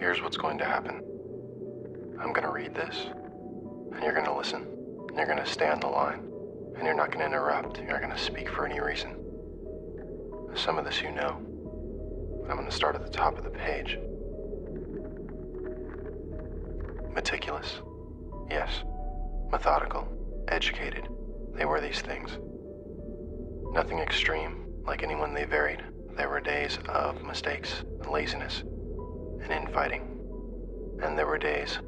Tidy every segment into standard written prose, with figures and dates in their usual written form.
here's what's going to happen. I'm gonna read this, and you're gonna listen. And you're gonna stay on the line, and you're not gonna interrupt. You're not gonna speak for any reason. Some of this you know. I'm gonna start at the top of the page. Meticulous. Yes. Methodical. Educated. They were these things. Nothing extreme, like anyone they varied. There were days of mistakes, laziness, and infighting. And there were days,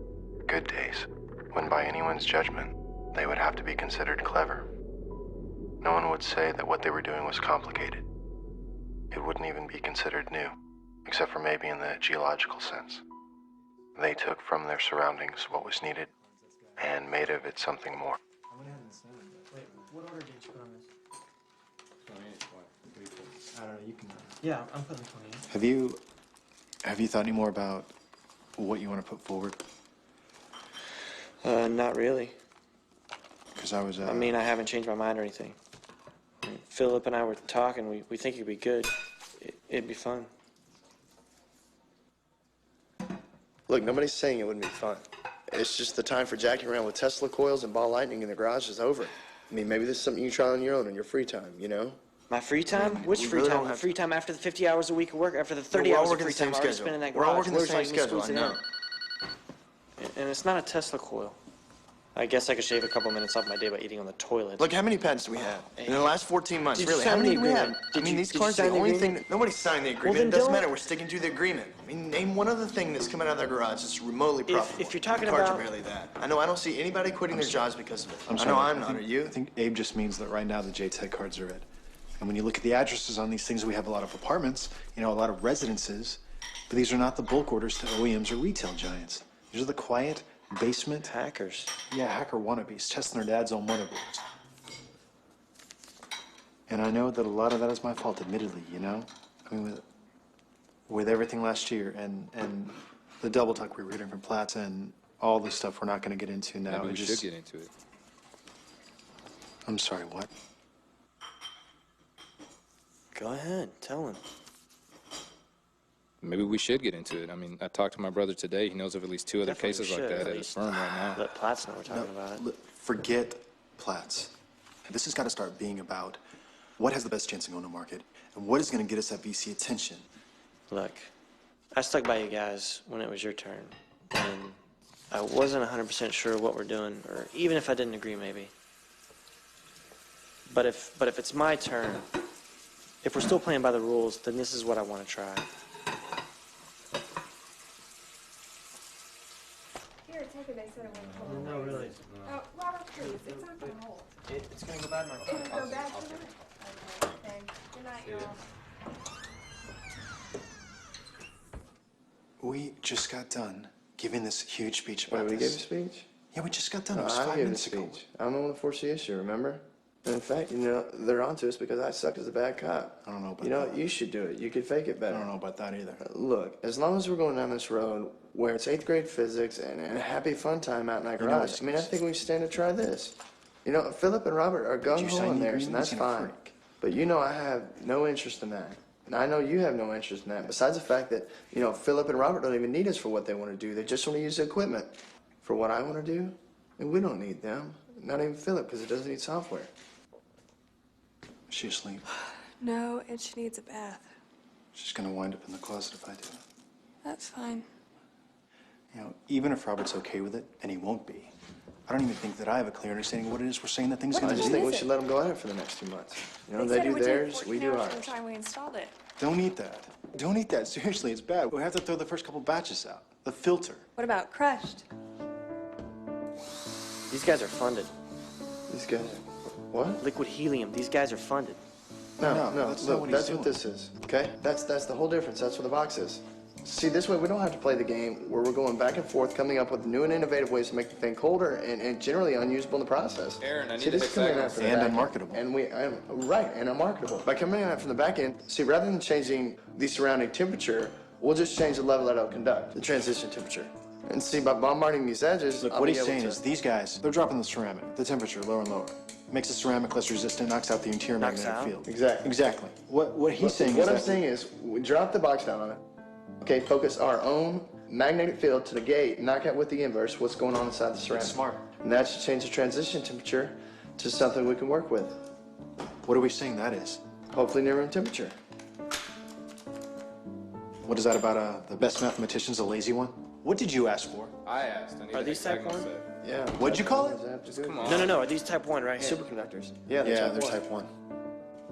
good days, when by anyone's judgment, they would have to be considered clever. No one would say that what they were doing was complicated. It wouldn't even be considered new, except for maybe in the geological sense. They took from their surroundings what was needed and made of it something more. I went ahead and sent it. Wait, what order did you put on this? 28, what? I don't know, you can... Yeah, I'm putting 28. Have you thought any more about what you want to put forward? Not really. Because I was... I mean, I haven't changed my mind or anything. I mean, Philip and I were talking. We think it'd be good. It'd be fun. Look, nobody's saying it wouldn't be fun. It's just the time for jacking around with Tesla coils and ball lightning in the garage is over. I mean, maybe this is something you try on your own in your free time, you know? My free time? Which free time? The free time after the 50 hours a week of work? After the 30 hours of free time I already spent in that garage? We're all working the same schedule, I know. And it's not a Tesla coil. I guess I could shave a couple minutes off my day by eating on the toilet. Look, how many patents do we have? In the last 14 months, Did you really? sign How many the do we have? agreement? I mean, these cards are the only thing that... Nobody signed the agreement. then It doesn't don't- matter. We're sticking to the agreement. I mean, name one other thing that's coming out of their garage that's remotely profitable. If you're talking the cards about- are barely that. I know I don't see anybody quitting their jobs because of it. I'm I sorry, know I'm I not. think- Are you? I think Abe just means that right now the JTEC cards are it. And when you look at the addresses on these things, we have a lot of apartments, you know, a lot of residences, but these are not the bulk orders to OEMs or retail giants. These are the quiet basement... Hackers. Yeah, hacker wannabes, testing their dad's own motherboards. And I know that a lot of that is my fault, admittedly, you know? I mean, with everything last year and the double talk we were getting from Platts and all the stuff we're not going to get into now. Maybe we it should just... get into it. I'm sorry, what? Go ahead, tell him. Maybe we should get into it. I mean, I talked to my brother today. He knows of at least 2 other Definitely cases like should, that at at his least. firm right now. Let Platts know we're talking about it. Forget Platts. This has got to start being about what has the best chance of going to market and what is going to get us that VC attention. Look, I stuck by you guys when it was your turn, and I wasn't 100% sure what we're doing, or even if I didn't agree, maybe. But if it's my turn, if we're still playing by the rules, then this is what I want to try. Here, take it. They said it went cold. No, really. Oh, Robert, please. It's not going to hold. It's going to go bad in my car. It'll go back tonight. Okay. Good night, y'all. We just got done giving this huge speech about Wait, we this. gave a speech? Yeah, we just got done. No, It was I 5 gave a minutes ago. speech. I'm the one that forced the issue, remember? And in fact, you know, they're onto us because I sucked as a bad cop. I don't know about You know, that. you should do it. You could fake it I better. don't know about that either. Look, as long as we're going down this road where it's 8th grade physics and a happy fun time out in that You know garage, what's- I mean, I think we stand to try this. You know, Philip and Robert are you gung-ho sign in the theirs, agreement? and that's He's gonna fine. freak. But you know I have no interest in that. And I know you have no interest in that, besides the fact that, you know, Philip and Robert don't even need us for what they want to do. They just want to use the equipment. For what I want to do, and we don't need them. Not even Philip, because it doesn't need software. Is she asleep? No, and she needs a bath. She's going to wind up in the closet if I do. That's fine. You know, even if Robert's okay with it, and he won't be, I don't even think that I have a clear understanding of what it is we're saying that thing's What going I to just do. think we should let them go at it for the next 2 months. You know, they said it do would theirs, take we 14 do hours ours. from the time we installed it. Don't eat that. Don't eat that. Seriously, it's bad. We have to throw the first couple batches out. The filter. What about crushed? These guys are funded. These guys, what? Liquid helium, these guys are funded. No, No, no, that's not look, what he's that's what doing. this is, okay? That's the whole difference. That's what the box is. See, this way we don't have to play the game where we're going back and forth, coming up with new and innovative ways to make the thing colder and generally unusable in the process. Aaron, I need See, to this is coming in hexagonal. after the And back end. unmarketable. And right, and unmarketable. By coming in from the back end, see, rather than changing the surrounding temperature, we'll just change the level that it'll conduct, the transition temperature. And see, by bombarding these edges, Look, I'll what be he's able saying to- is these guys, they're dropping the ceramic, the temperature lower and lower. Makes the ceramic less resistant, knocks out the interior Knocks magnetic out? field. Exactly. Exactly. What he's saying What is I'm that saying is, we drop the box down on it. Okay, focus our own magnetic field to the gate, knock out with the inverse what's going on inside the ceramic. That's smart. And that should change the transition temperature to something we can work with. What are we saying that is? Hopefully near room temperature. What is that about the best mathematician's a lazy one? What did you ask for? I asked. I need Are an these type hexagonal one? set. Yeah. What'd you call it? Come on. No. Are these type 1 right here? Superconductors. Yeah, Yeah, they're they're type type 1. 1.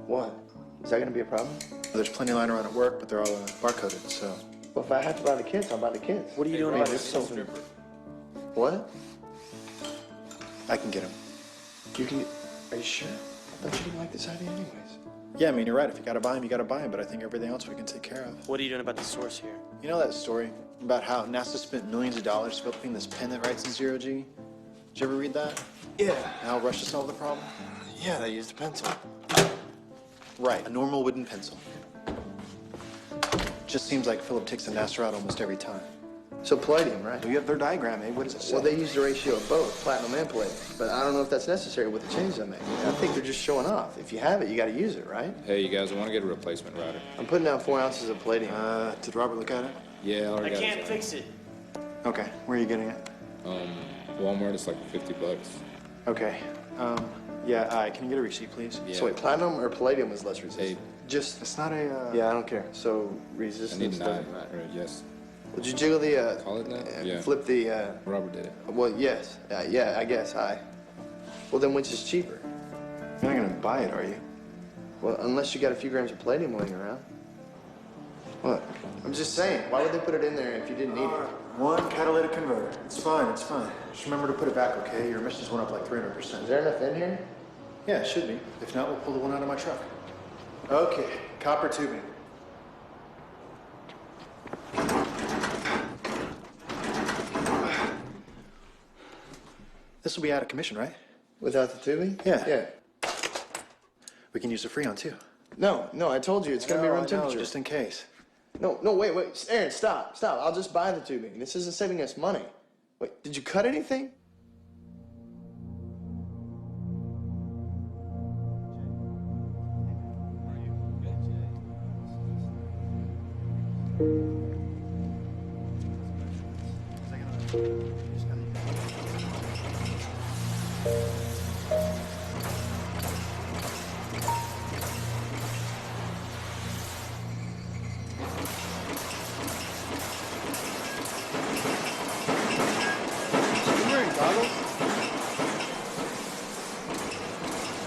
What? Is that gonna be a problem? There's plenty lying around at work, but they're all barcoded, so. Well, if I have to buy the kits, I'll buy the kits. What are you doing Right, about it's this? so- What? I can get them. You can. Are you sure? I thought you didn't like this idea anyways. Yeah, I mean, you're right. If you gotta buy them, you gotta buy them, but I think everything else we can take care of. What are you doing about the source here? You know that story about how NASA spent millions of dollars developing this pen that writes in zero G? Did you ever read that? Yeah. And how Russia solved the problem? Yeah, they used a pencil. Right, a normal wooden pencil. Just seems like Philip takes the NASA out almost every time. So palladium, right? You have their diagram, eh? What does it say? Well, they used a ratio of both, platinum and palladium. But I don't know if that's necessary with the changes I made. I think they're just showing off. If you have it, you got to use it, right? Hey, you guys, I want to get a replacement router. I'm putting down 4 ounces of palladium. Did Robert look at it? Yeah, I I already got can't it. fix it. Okay, where are you getting it? Walmart, it's like $50. Okay, yeah, can you get a receipt, please? Yeah. So wait, platinum or palladium is less Hey, resistant? Just, It's not a, yeah, I don't care. So I need resistance. 9, doesn't- or yes. Would you jiggle the, Call it that? Yeah. flip the, Robert did it. well, yes. Yeah, I guess, aye. Well, then which is cheaper? You're not gonna buy it, are you? Well, unless you got a few grams of palladium laying around. What? I'm just saying, why would they put it in there if you didn't need it? One catalytic converter. It's fine, it's fine. Just remember to put it back, okay? Your emissions went up like 300%. Is there enough in here? Yeah, it should be. If not, we'll pull the one out of my truck. Okay, copper tubing. This will be out of commission, right? Without the tubing? Yeah. Yeah. We can use the Freon too. No, I told you, it's gonna be room temperature. just in case. No, wait, Aaron, stop. I'll just buy the tubing. This isn't saving us money. Wait, did you cut anything?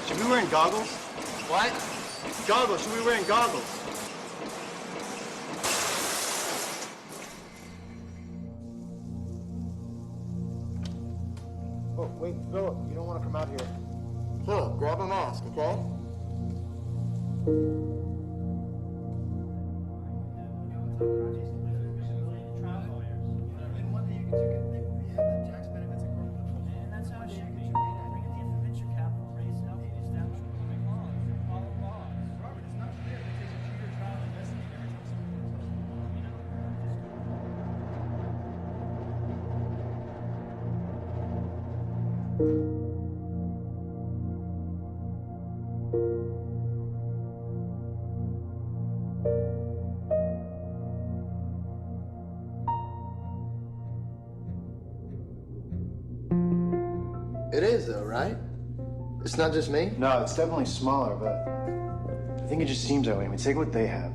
Should we be wearing goggles? What? Goggles. Should we be wearing goggles? Oh, wait, Philip, you don't want to come out here. Philip, grab a mask, okay? It is, though, right? It's not just me? No, it's definitely smaller, but I think it just seems that way. I mean, take what they have.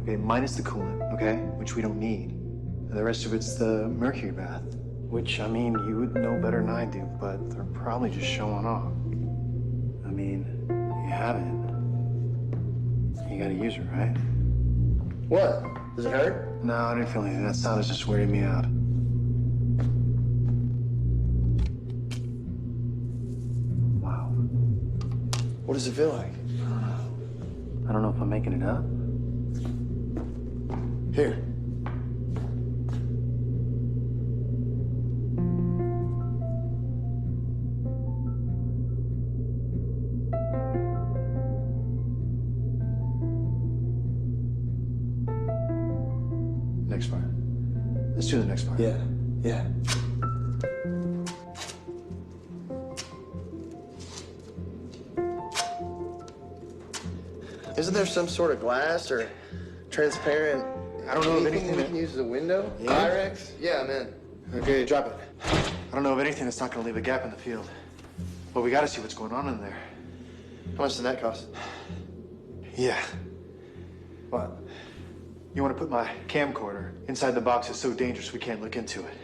Okay, minus the coolant, okay, which we don't need. And the rest of it's the mercury bath, which, I mean, you would know better than I do, but they're probably just showing off. I mean, you have it. You gotta use it, right? What? Does it hurt? No, I didn't feel anything. That sound is just weirding me out. Wow. What does it feel like? I don't know if I'm making it up. Here. Next part. Let's do the next part. Yeah. Isn't there some sort of glass or transparent I don't know of anything anything we that... can use as a window? Yeah? Pyrex? Yeah, I'm in. Okay, drop it. I don't know of anything that's not gonna leave a gap in the field. But we gotta see what's going on in there. How much did that cost? Yeah. What? You wanna put my camcorder inside the box that's so dangerous we can't look into it.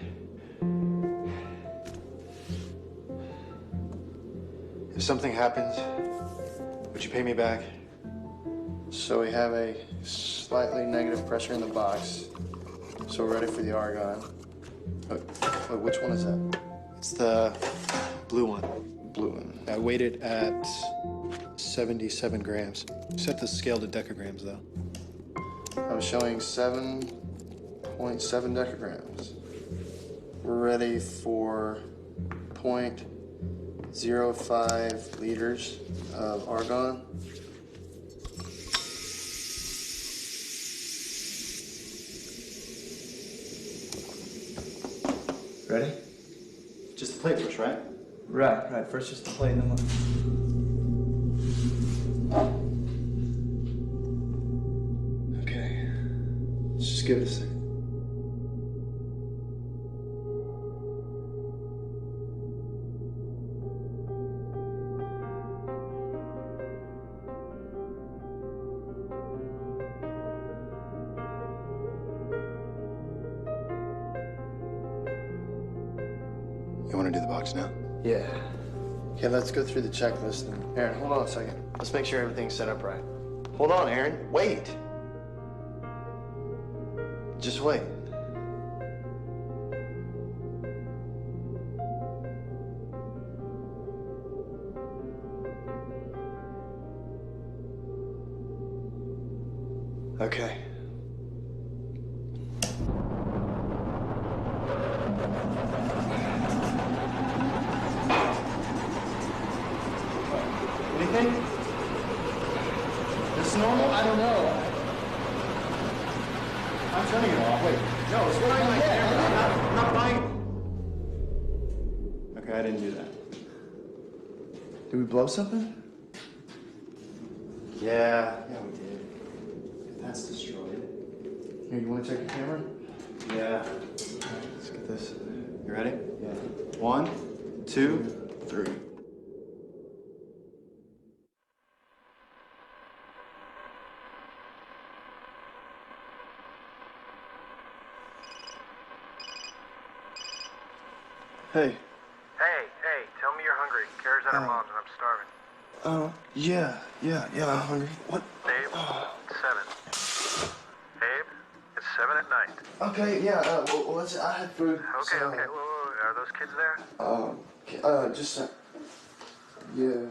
If something happens, would you pay me back? So we have a slightly negative pressure in the box. So we're ready for the argon. Wait, which one is that? It's the blue one. Blue one. I weighed it at 77 grams. Set the scale to decagrams, though. I'm showing 7.7 decagrams. We're ready for 0.05 liters of argon. Ready? Just the plate first, right? Right. First just the plate and then Okay. Let's just give it a second. You want to do the box now? Yeah. Okay, let's go through the checklist. And Aaron, hold on a second. Let's make sure everything's set up right. Hold on, Aaron. Wait. Just wait. Okay. Anything? This normal? I don't know. I'm turning it off. Wait. No, it's not my camera. I'm not buying. Okay, I didn't do that. Did we blow something? Yeah, we did. That's destroyed. Here, you want to check your camera? Yeah. All right, let's get this. You ready? Yeah. 1, 2, 3. Hey. Hey, tell me you're hungry. Kara's at her mom's and I'm starving. Yeah, I'm hungry. What? Babe, it's 7. Babe, it's 7 at night. Okay, yeah, well, let's, I had food. Okay, so, okay, whoa. Are those kids there? Just, yeah,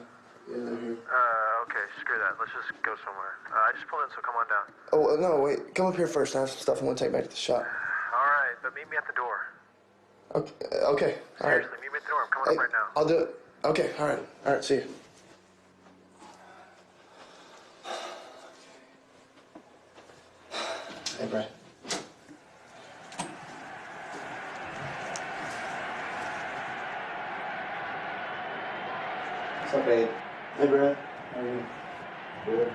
they're here. Okay, screw that. Let's just go somewhere. I just pulled in, so come on down. Oh, no, wait, come up here first. I have some stuff I want to take back to the shop. All right, but meet me at the door. Okay, all right. Seriously, meet me at the door. I'm coming up right now. I'll do it. Okay, all right, see you. Hey, Brad. What's up, babe? Hey, Brad. How are you? Good.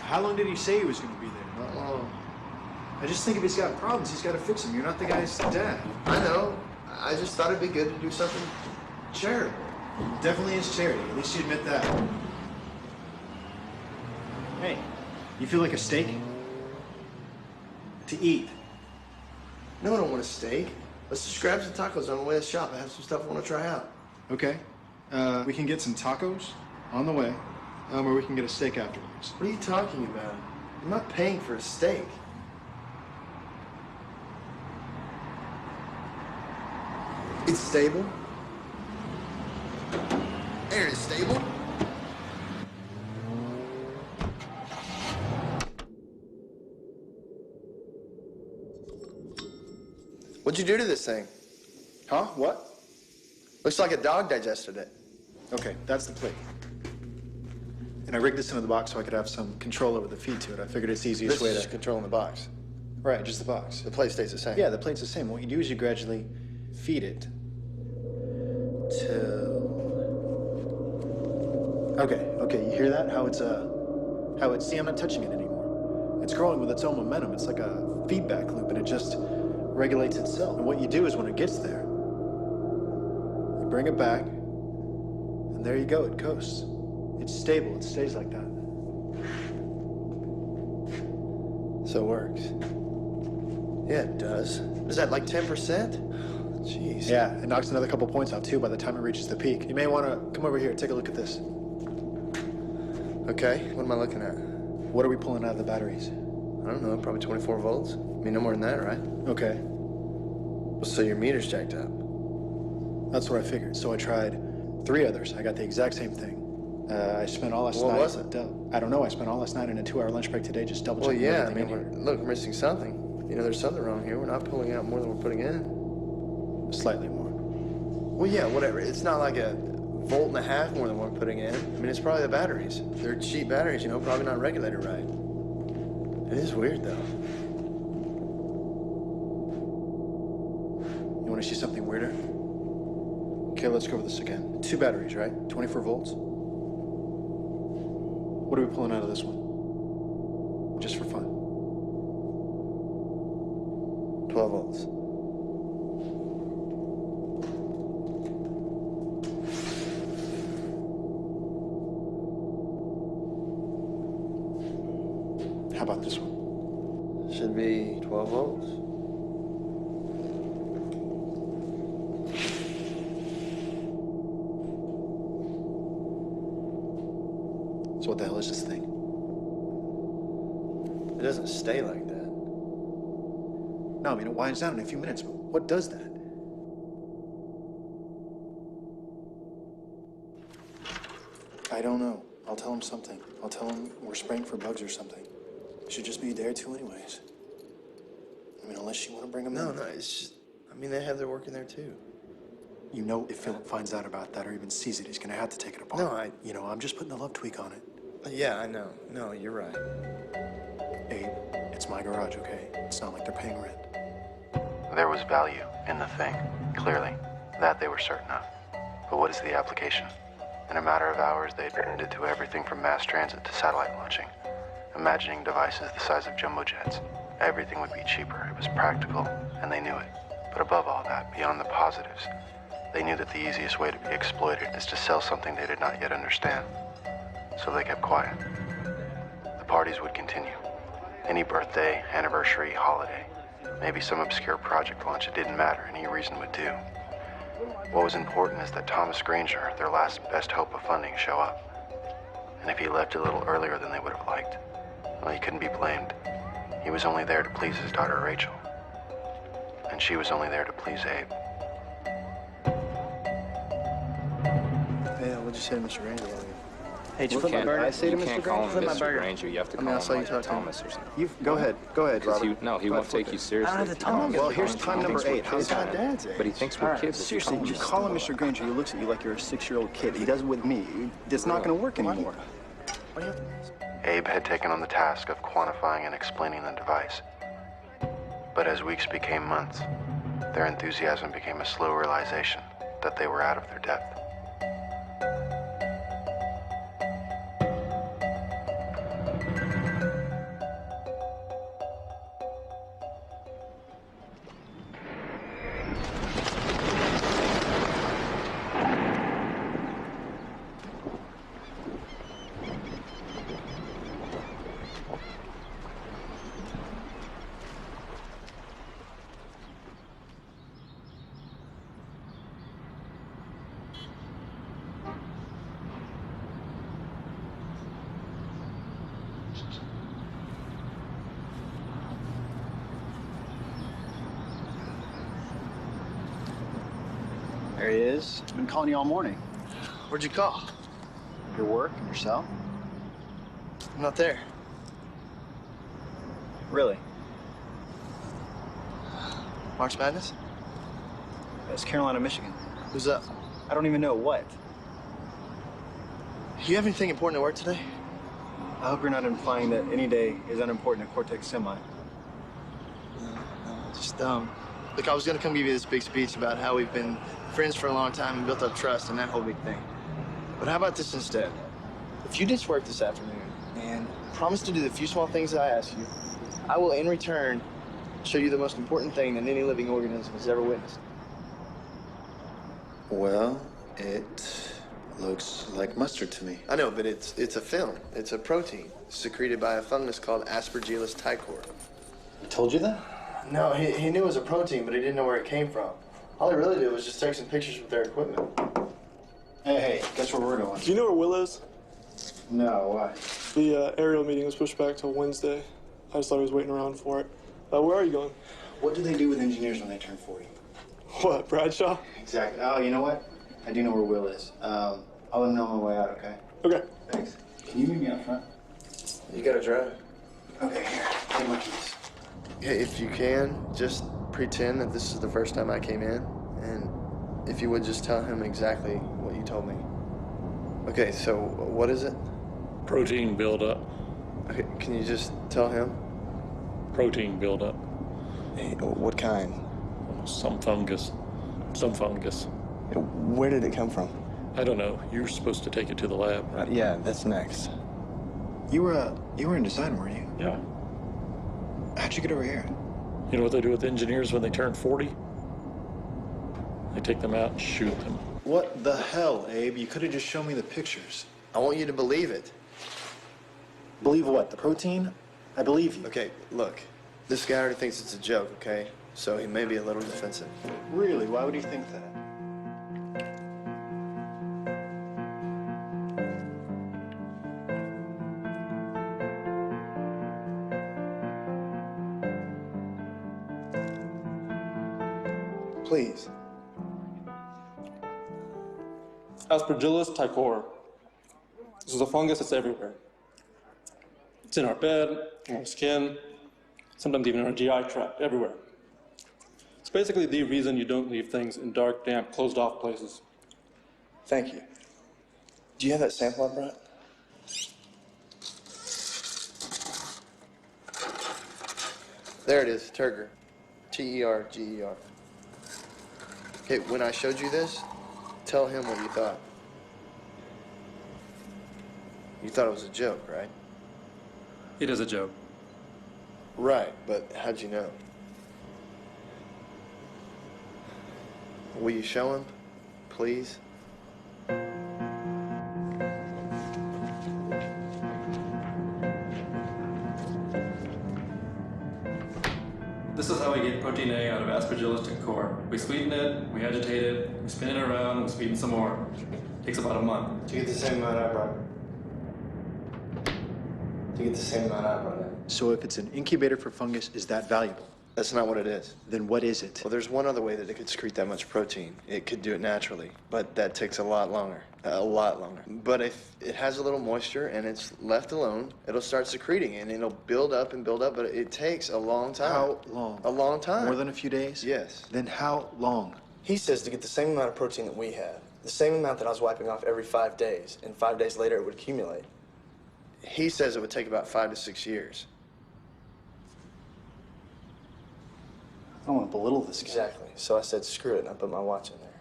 How long did he say he was going to be there? I just think if he's got problems, he's got to fix them. You're not the guy's dad. I know. I just thought it'd be good to do something charitable. Definitely is charity. At least you admit that. Hey, you feel like a steak? To eat. No, I don't want a steak. Let's just grab some tacos on the way to the shop. I have some stuff I want to try out. Okay. We can get some tacos on the way, or we can get a steak afterwards. What are you talking about? I'm not paying for a steak. It's stable. Aaron, it's stable. What'd you do to this thing? Huh? What? Looks like a dog digested it. Okay, that's the plate. And I rigged this into the box so I could have some control over the feed to it. I figured it's the easiest This way is to... just controlling the box. Right, just the box. The plate stays the same. Yeah, the plate's the same. What you do is you gradually feed it Okay, you hear that? How it's, see, I'm not touching it anymore. It's growing with its own momentum. It's like a feedback loop, and it just regulates itself. And what you do is when it gets there, you bring it back, and there you go, it coasts. It's stable, it stays like that. So it works. Yeah, it does. Is that like 10%? Jeez. Yeah, it knocks another couple points off too by the time it reaches the peak. You may want to come over here, take a look at this. Okay, what am I looking at? What are we pulling out of the batteries? I don't know, probably 24 volts. I mean, no more than that, right? Okay, So your meter's jacked up. that's what I figured. So I tried 3 others. I got the exact same thing. I spent all last night. What was it? I don't know. I spent all last night in a 2-hour lunch break today just double Well, checking yeah, I everything mean, in here. look, we're missing something. You know, there's something wrong here. We're not pulling out more than we're putting in. Slightly more. Well, yeah, whatever. It's not like a volt and a half more than we're putting in. I mean, it's probably the batteries. They're cheap batteries, you know, probably not regulated right. It is weird, though. You want to see something weirder? Okay, let's go over this again. 2 batteries, right? 24 volts. What are we pulling out of this one? Just for fun. 12 volts. How about this one? Should be 12 volts. So what the hell is this thing? It doesn't stay like that. No, I mean, it winds down in a few minutes. What does that? I don't know. I'll tell him something. I'll tell him we're spraying for bugs or something. Should just be a day or 2 anyways. I mean, unless you want to bring him in. No, it's just, I mean, they have their work in there, too. You know, if Philip finds out about that or even sees it, he's going to have to take it apart. No, You know, I'm just putting the love tweak on it. Yeah, I know. No, you're right. Abe, it's my garage, okay? It's not like they're paying rent. There was value in the thing, clearly. That they were certain of. But what is the application? In a matter of hours, they'd turned it to everything from mass transit to satellite launching. Imagining devices the size of jumbo jets. Everything would be cheaper. It was practical, and they knew it. But above all that, beyond the positives, they knew that the easiest way to be exploited is to sell something they did not yet understand. So they kept quiet. The parties would continue. Any birthday, anniversary, holiday, maybe some obscure project launch, it didn't matter. Any reason would do. What was important is that Thomas Granger, their last best hope of funding, show up. And if he left a little earlier than they would have liked, well, he couldn't be blamed. He was only there to please his daughter Rachel. And she was only there to please Abe. Yeah, what'd you say to Mr. Granger? Hey, did you You flip my can't, burger? you can't call him Flip my Mr. burger. Granger. You have to I mean, call I saw him you like talk to him. Thomas or something. You go ahead, Because Robert. he won't take you seriously. I don't have if the you time. get Well, the here's phone time call. number He thinks 8. we're How's kids that? now. Dad's age. But he thinks we're kids. if you Seriously, call him you that. call him Mr. Granger, he looks at you like you're a 6-year-old kid. He does it with me. It's not going to work anymore. Why do you have to... Abe had taken on the task of quantifying and explaining the device. But as weeks became months, their enthusiasm became a slow realization that they were out of their depth. There he is. I've been calling you all morning. Where'd you call? Your work and yourself? I'm not there. Really? March Madness? It's Carolina, Michigan. Who's up? I don't even know what. You have anything important at work today? I hope you're not implying that any day is unimportant at Cortex Semi. No, just, Look, I was gonna come give you this big speech about how we've been friends for a long time and built up trust and that whole big thing. But how about this instead? If you ditch work this afternoon and promise to do the few small things that I ask you, I will, in return, show you the most important thing that any living organism has ever witnessed. Well, it looks like mustard to me. I know, but it's a film. It's a protein secreted by a fungus called Aspergillus ticor. I told you that? No, he knew it was a protein, but he didn't know where it came from. All he really did was just take some pictures with their equipment. Hey, guess where we're going? Do you know where Will is? No, why? The aerial meeting was pushed back till Wednesday. I just thought he was waiting around for it. Where are you going? What do they do with engineers when they turn 40? What, Bradshaw? Exactly. Oh, you know what? I do know where Will is. I'll let him know on my way out, okay? Okay. Thanks. Can you meet me out front? You gotta drive. Okay, here. Take my keys. Hey, if you can, just pretend that this is the first time I came in, and if you would just tell him exactly what you told me. Okay, so what is it? Protein buildup. Okay, can you just tell him? Protein buildup. Hey, what kind? Some fungus. Some fungus. Where did it come from? I don't know. You're supposed to take it to the lab. Yeah, that's next. You were in design, weren't you? Yeah. How'd you get over here? You know what they do with engineers when they turn 40? They take them out and shoot them. What the hell, Abe? You could have just shown me the pictures. I want you to believe it. Believe what? The protein? I believe you. Okay, look. This guy already thinks it's a joke, okay? So he may be a little defensive. Really? Why would he think that? Please. Aspergillus ticor. This is a fungus that's everywhere. It's in our bed, in our skin, sometimes even in our GI tract, everywhere. It's basically the reason you don't leave things in dark, damp, closed-off places. Thank you. Do you have that sample I brought? There it is, Turger. T-E-R-G-E-R. Okay, when I showed you this, tell him what you thought. You thought it was a joke, right? It is a joke. Right, but how'd you know? Will you show him, please? This is how we get protein A out of Aspergillus ticor. We sweeten it, we agitate it, we spin it around, we sweeten some more. Takes about a month. To get the same amount I brought. To get the same amount I brought in. So if it's an incubator for fungus, is that valuable? That's not what it is. Then what is it? Well, there's one other way that it could secrete that much protein. It could do it naturally, but that takes a lot longer. A lot longer. But if it has a little moisture and it's left alone, it'll start secreting and it'll build up and build up, but it takes a long time. How long? A long time. More than a few days? Yes. Then how long? He says to get the same amount of protein that we have, the same amount that I was wiping off every 5 days, and 5 days later it would accumulate. He says it would take about 5 to 6 years. I don't want to belittle this guy. Exactly. So I said, screw it, and I put my watch in there.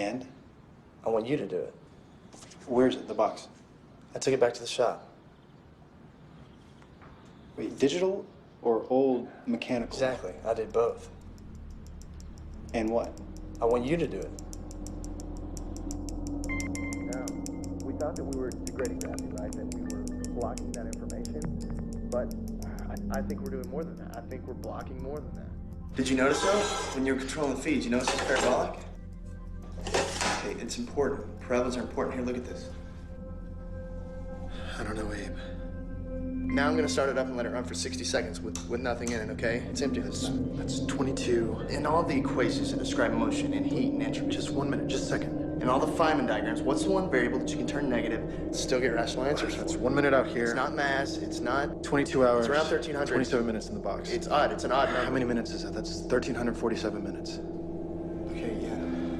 And? I want you to do it. Where's it? The box? I took it back to the shop. Wait, digital or old mechanical? Exactly. I did both. And what? I want you to do it. Now, we thought that we were degrading gravity, right? That we were blocking that information. But I think we're doing more than that. I think we're blocking more than that. Did you notice though? When you were controlling the feeds, you notice it's parabolic? Okay, it's important. Parabolas are important. Here, look at this. I don't know, Abe. Now I'm gonna start it up and let it run for 60 seconds with nothing in it, okay? It's empty this time. That's 22. And all the equations that describe motion and heat and entropy. Just 1 minute, just a second. And all the Feynman diagrams, what's the one variable that you can turn negative and still get rational answers That's for? 1 minute out here. It's not mass, it's not... 22 hours. It's around 1300. 27 minutes in the box. It's odd, it's an odd number. How many minutes is that? That's 1,347 minutes. Okay, yeah,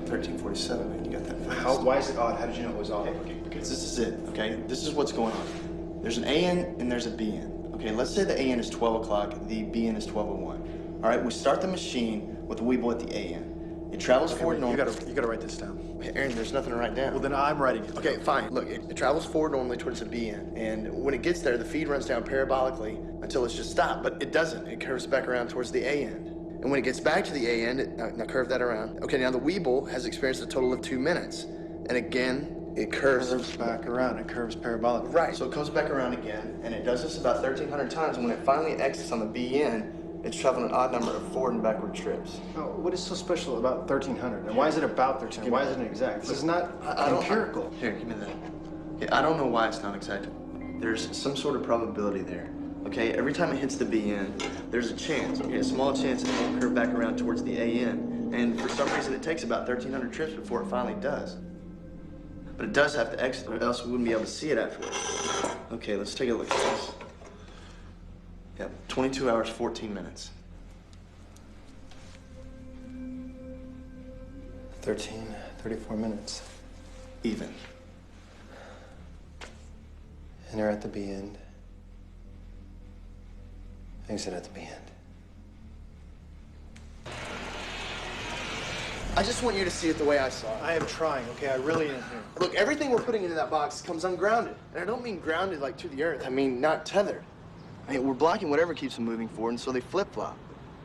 1347, man, you got that fast. Why is it odd? How did you know it was odd? Okay, because this is it, okay? This is what's going on. There's an AN and there's a BN. Okay, let's say the AN is 12 o'clock, the BN is 12:01. All right, we start the machine with the Weeble at the A end. It travels forward You normally. gotta write this down. Hey, Aaron, there's nothing to write down. Well, then I'm writing it. Okay, fine. Look, it travels forward normally towards the B end, and when it gets there, the feed runs down parabolically until it's just stopped, but it doesn't. It curves back around towards the A end. And when it gets back to the A end, now curve that around. Okay, now the Weeble has experienced a total of 2 minutes. And again, it curves back around. It curves parabolically. Right, so it comes back around again, and it does this about 1,300 times, and when it finally exits on the B end, it's traveling an odd number of forward and backward trips. Oh, what is so special about 1,300? And why is it about 1,300? Why isn't it exact? This is not empirical. Here, give me that. Okay, I don't know why it's not exact. There's some sort of probability there. Okay, every time it hits the B end, there's a chance, okay, a small chance it won't curve back around towards the A end. And for some reason, it takes about 1,300 trips before it finally does. But it does have to exit, or else we wouldn't be able to see it afterwards. Okay, let's take a look at this. Yep, 22 hours, 14 minutes. 34 minutes. Even. And they're at the B end. Exit at the B end. I just want you to see it the way I saw it. I am trying, okay? I really am here. Look, everything we're putting into that box comes ungrounded. And I don't mean grounded like to the earth. I mean not tethered. I mean, we're blocking whatever keeps them moving forward, and so they flip-flop.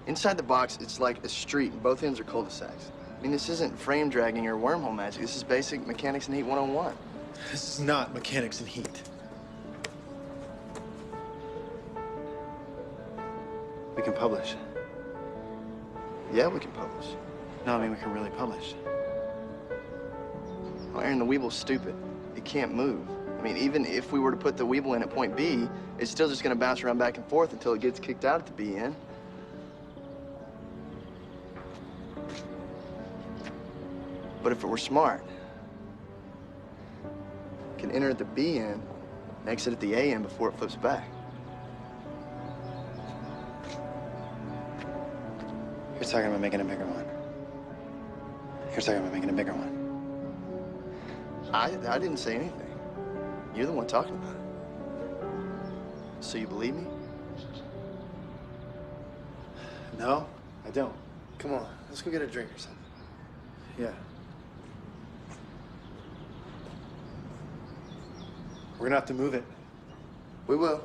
Inside the box, it's like a street, and both ends are cul-de-sacs. I mean, this isn't frame dragging or wormhole magic. This is basic mechanics and heat 101. This is not mechanics and heat. We can publish. Yeah, we can publish. No, I mean, we can really publish. Well, Aaron, the Weeble's stupid. It can't move. I mean, even if we were to put the Weeble in at point B, it's still just gonna bounce around back and forth until it gets kicked out at the B end. But if it were smart, it can enter at the B end and exit at the A end before it flips back. You're talking about making a bigger one. You're talking about making a bigger one. I didn't say anything. You're the one talking about it. So you believe me? No, I don't. Come on, let's go get a drink or something. Yeah. We're gonna have to move it. We will.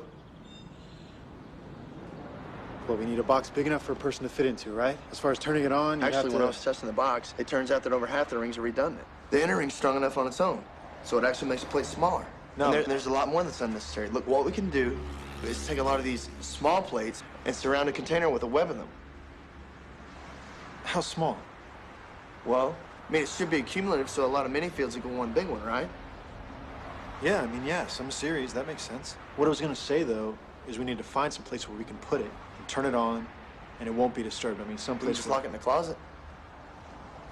Well, we need a box big enough for a person to fit into, right? As far as turning it on, you have Actually, to... when I was testing the box, it turns out that over half the rings are redundant. The inner ring's strong enough on its own, so it actually makes the plate smaller. No. And there's a lot more that's unnecessary. Look, what we can do is take a lot of these small plates and surround a container with a web of them. How small? Well, I mean, it should be cumulative, so a lot of mini fields equal one big one, right? Yeah, I mean, yeah, some series, that makes sense. What I was gonna say, though, is we need to find some place where we can put it and turn it on, and it won't be disturbed. I mean, some We can place just where... lock it in the closet.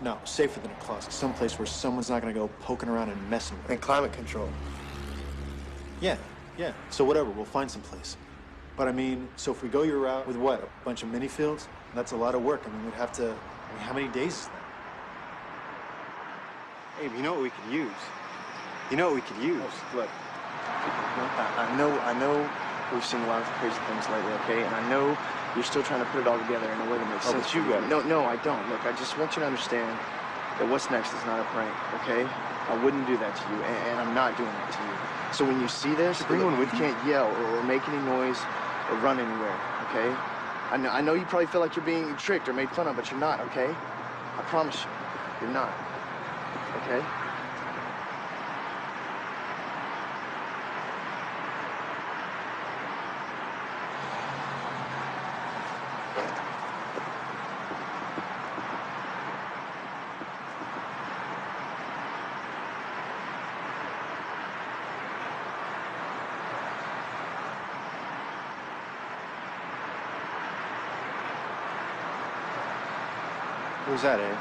No, safer than a closet. Some place where someone's not gonna go poking around and messing with it. And climate control. Yeah, yeah. So whatever, we'll find some place. But I mean, so if we go your route with what, a bunch of mini fields? That's a lot of work. I mean, we'd have to, I mean, how many days is that? Abe, you know what we could use? You know what we could use? Look, I know we've seen a lot of crazy things lately, okay? And I know you're still trying to put it all together in a way that makes Oh, sense. but you got it. No, I don't. Look, I just want you to understand that what's next is not a prank, okay? I wouldn't do that to you, and I'm not doing that to you. So when you see this, Bring one with you you. can't yell or make any noise or run anywhere, okay? I know you probably feel like you're being tricked or made fun of, but you're not, okay? I promise you, you're not, okay? Who's that, Abe?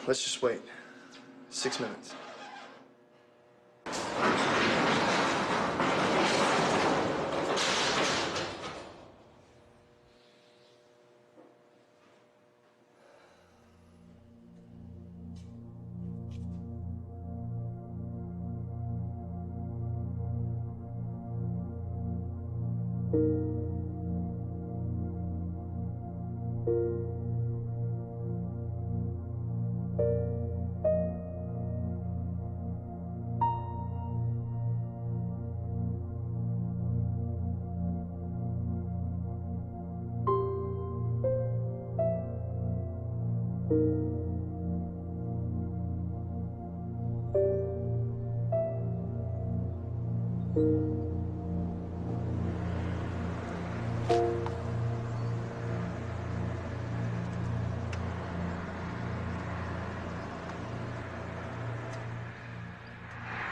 Let's just wait. 6 minutes.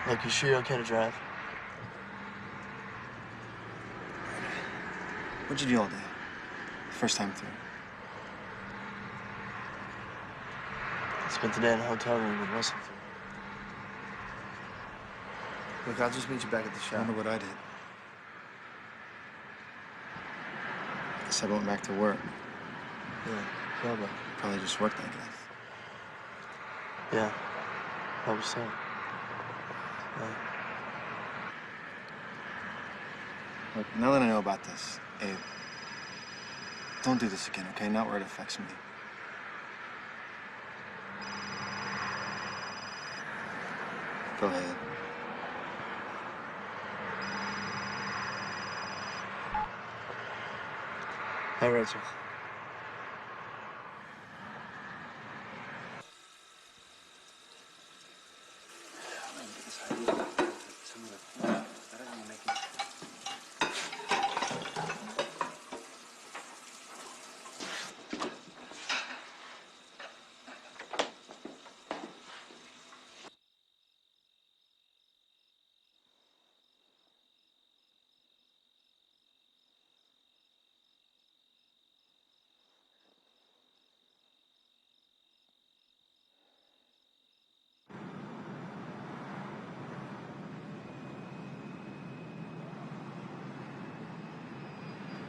Look, you sure you're okay to drive? What'd you do all day? First time through. I spent the day in a hotel room in Russellville. Look, I'll just meet you back at the I shop. wonder what I did. Guess I went back to work. Yeah, probably. Probably just worked, I guess. Yeah, probably so. Yeah. Look, now that I know about this, Abe, don't do this again, okay? Not where it affects me. Go ahead. Hi, Rachel.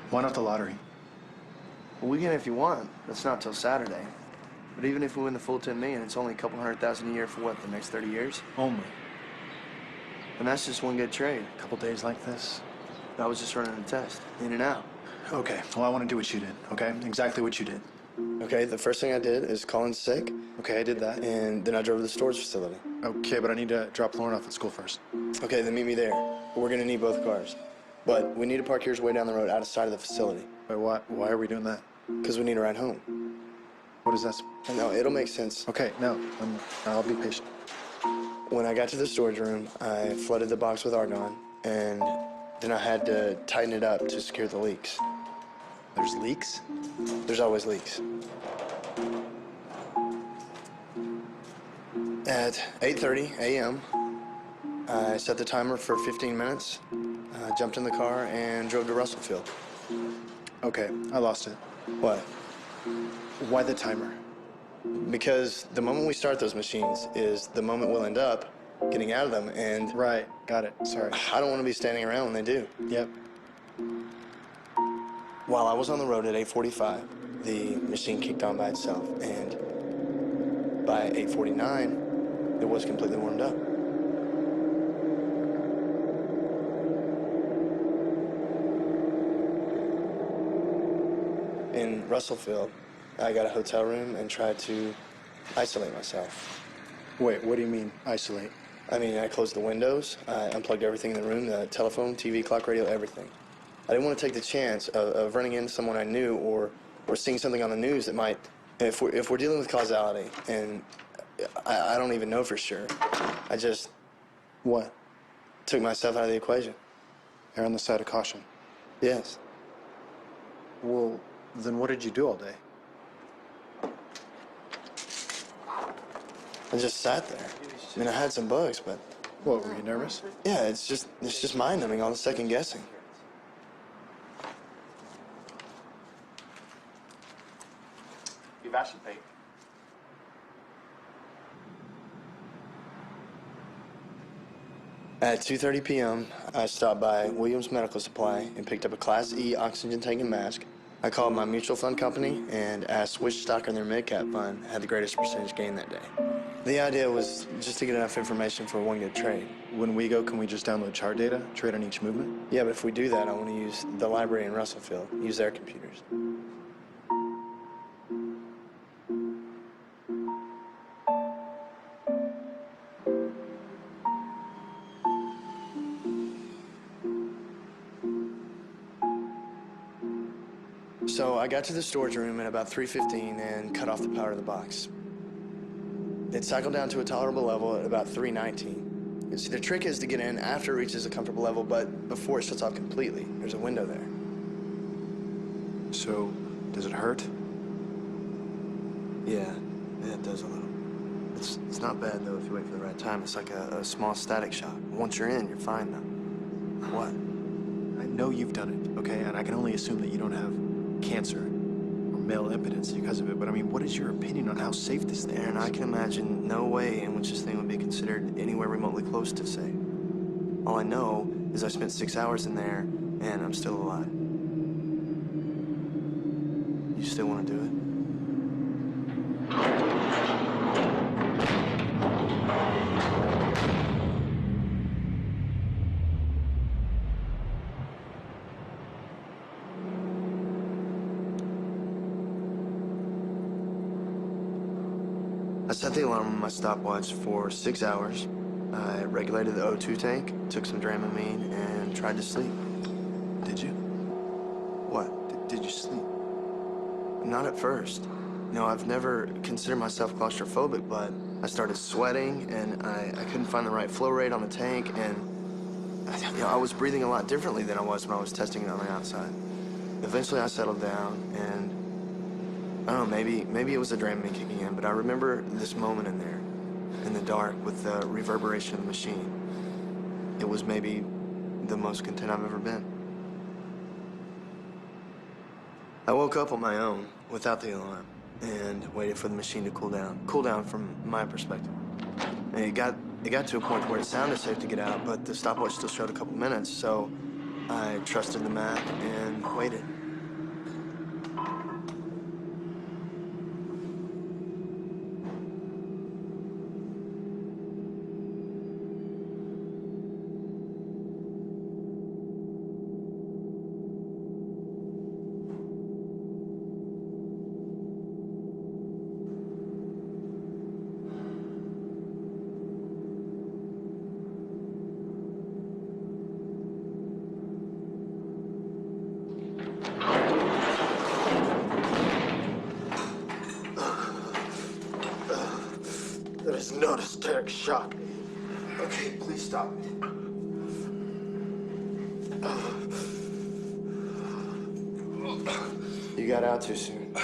Why not the lottery? Well, we can if you want. That's not till Saturday. But even if we win the full 10 million, it's only a couple $100,000 a year for what, the next 30 years? Only. And that's just one good trade. A couple days like this? I was just running a test, in and out. Okay, well, I want to do what you did, okay? Exactly what you did. Okay, the first thing I did is call in sick, Okay, I did that. and then I drove to the storage facility. Okay, but I need to drop Lauren off at school first. Okay, then meet me there. We're gonna need both cars. But we need to park yours way down the road, out of sight of the facility. Wait, why are we doing that? Because we need a ride home. What is that? I know, it'll make sense. Okay, no, I'll be patient. When I got to the storage room, I flooded the box with argon, and then I had to tighten it up to secure the leaks. There's leaks? There's always leaks. At 8:30 a.m., I set the timer for 15 minutes, jumped in the car, and drove to Russellfield. Okay, I lost it. What? Why the timer? Because the moment we start those machines is the moment we'll end up getting out of them, and Right, got it, sorry. I don't want to be standing around when they do. Yep. While I was on the road at 8:45, the machine kicked on by itself, and by 8:49, it was completely warmed up. In Russellfield, I got a hotel room and tried to isolate myself. Wait, what do you mean, isolate? I mean, I closed the windows, I unplugged everything in the room, the telephone, TV, clock, radio, everything. I didn't want to take the chance of running into someone I knew or seeing something on the news that might, if we're dealing with causality, and I don't even know for sure, I just What? took myself out of the equation. Err on the side of caution. Yes. Well, then what did you do all day? I just sat there. I mean, I had some bugs, but What, were you nervous? yeah, it's just mind-numbing, all the second guessing. You've acetate. At 2:30 p.m., I stopped by Williams Medical Supply and picked up a Class E oxygen tank and mask. I called my mutual fund company and asked which stock in their mid-cap fund had the greatest percentage gain that day. The idea was just to get enough information for one good trade. When we go, can we just download chart data, trade on each movement? Yeah, but if we do that, I want to use the library in Russellfield, use their computers. So I got to the storage room at about 3:15 and cut off the power to the box. It cycled down to a tolerable level at about 3:19. You see, the trick is to get in after it reaches a comfortable level, but before it shuts off completely. There's a window there. So, does it hurt? Yeah, it does a little. It's not bad, though, if you wait for the right time. It's like a small static shock. Once you're in, you're fine, though. What? I know you've done it, okay? And I can only assume that you don't have cancer or male impotence because of it. But I mean, what is your opinion on how safe this thing Aaron, is? I can imagine no way in which this thing would be considered anywhere remotely close to safe. All I know is I spent 6 hours in there, and I'm still alive. You still want to do it? I set the alarm on my stopwatch for 6 hours. I regulated the O2 tank, took some Dramamine, and tried to sleep. Did you? What? Did you sleep? Not at first. No, I've never considered myself claustrophobic, but I started sweating, and I couldn't find the right flow rate on the tank, and I was breathing a lot differently than I was when I was testing it on the outside. Eventually, I settled down, and I don't know, maybe it was the Dramamine kicking in, but I remember this moment in there, in the dark, with the reverberation of the machine. It was maybe the most content I've ever been. I woke up on my own, without the alarm, and waited for the machine to cool down. Cool down from my perspective. And it got to a point where it sounded safe to get out, but the stopwatch still showed a couple minutes, so I trusted the map and waited. That is not a static shock. Okay, please stop. You got out too soon.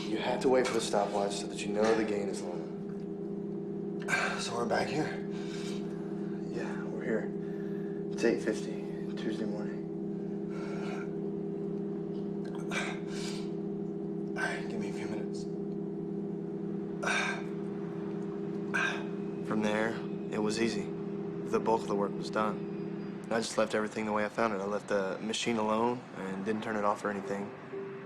You have to wait for the stopwatch so that you know the gain is low. So we're back here? Yeah, we're here. It's 8:50, Tuesday morning. Give me a few minutes. From there, it was easy. The bulk of the work was done. I just left everything the way I found it. I left the machine alone and didn't turn it off or anything,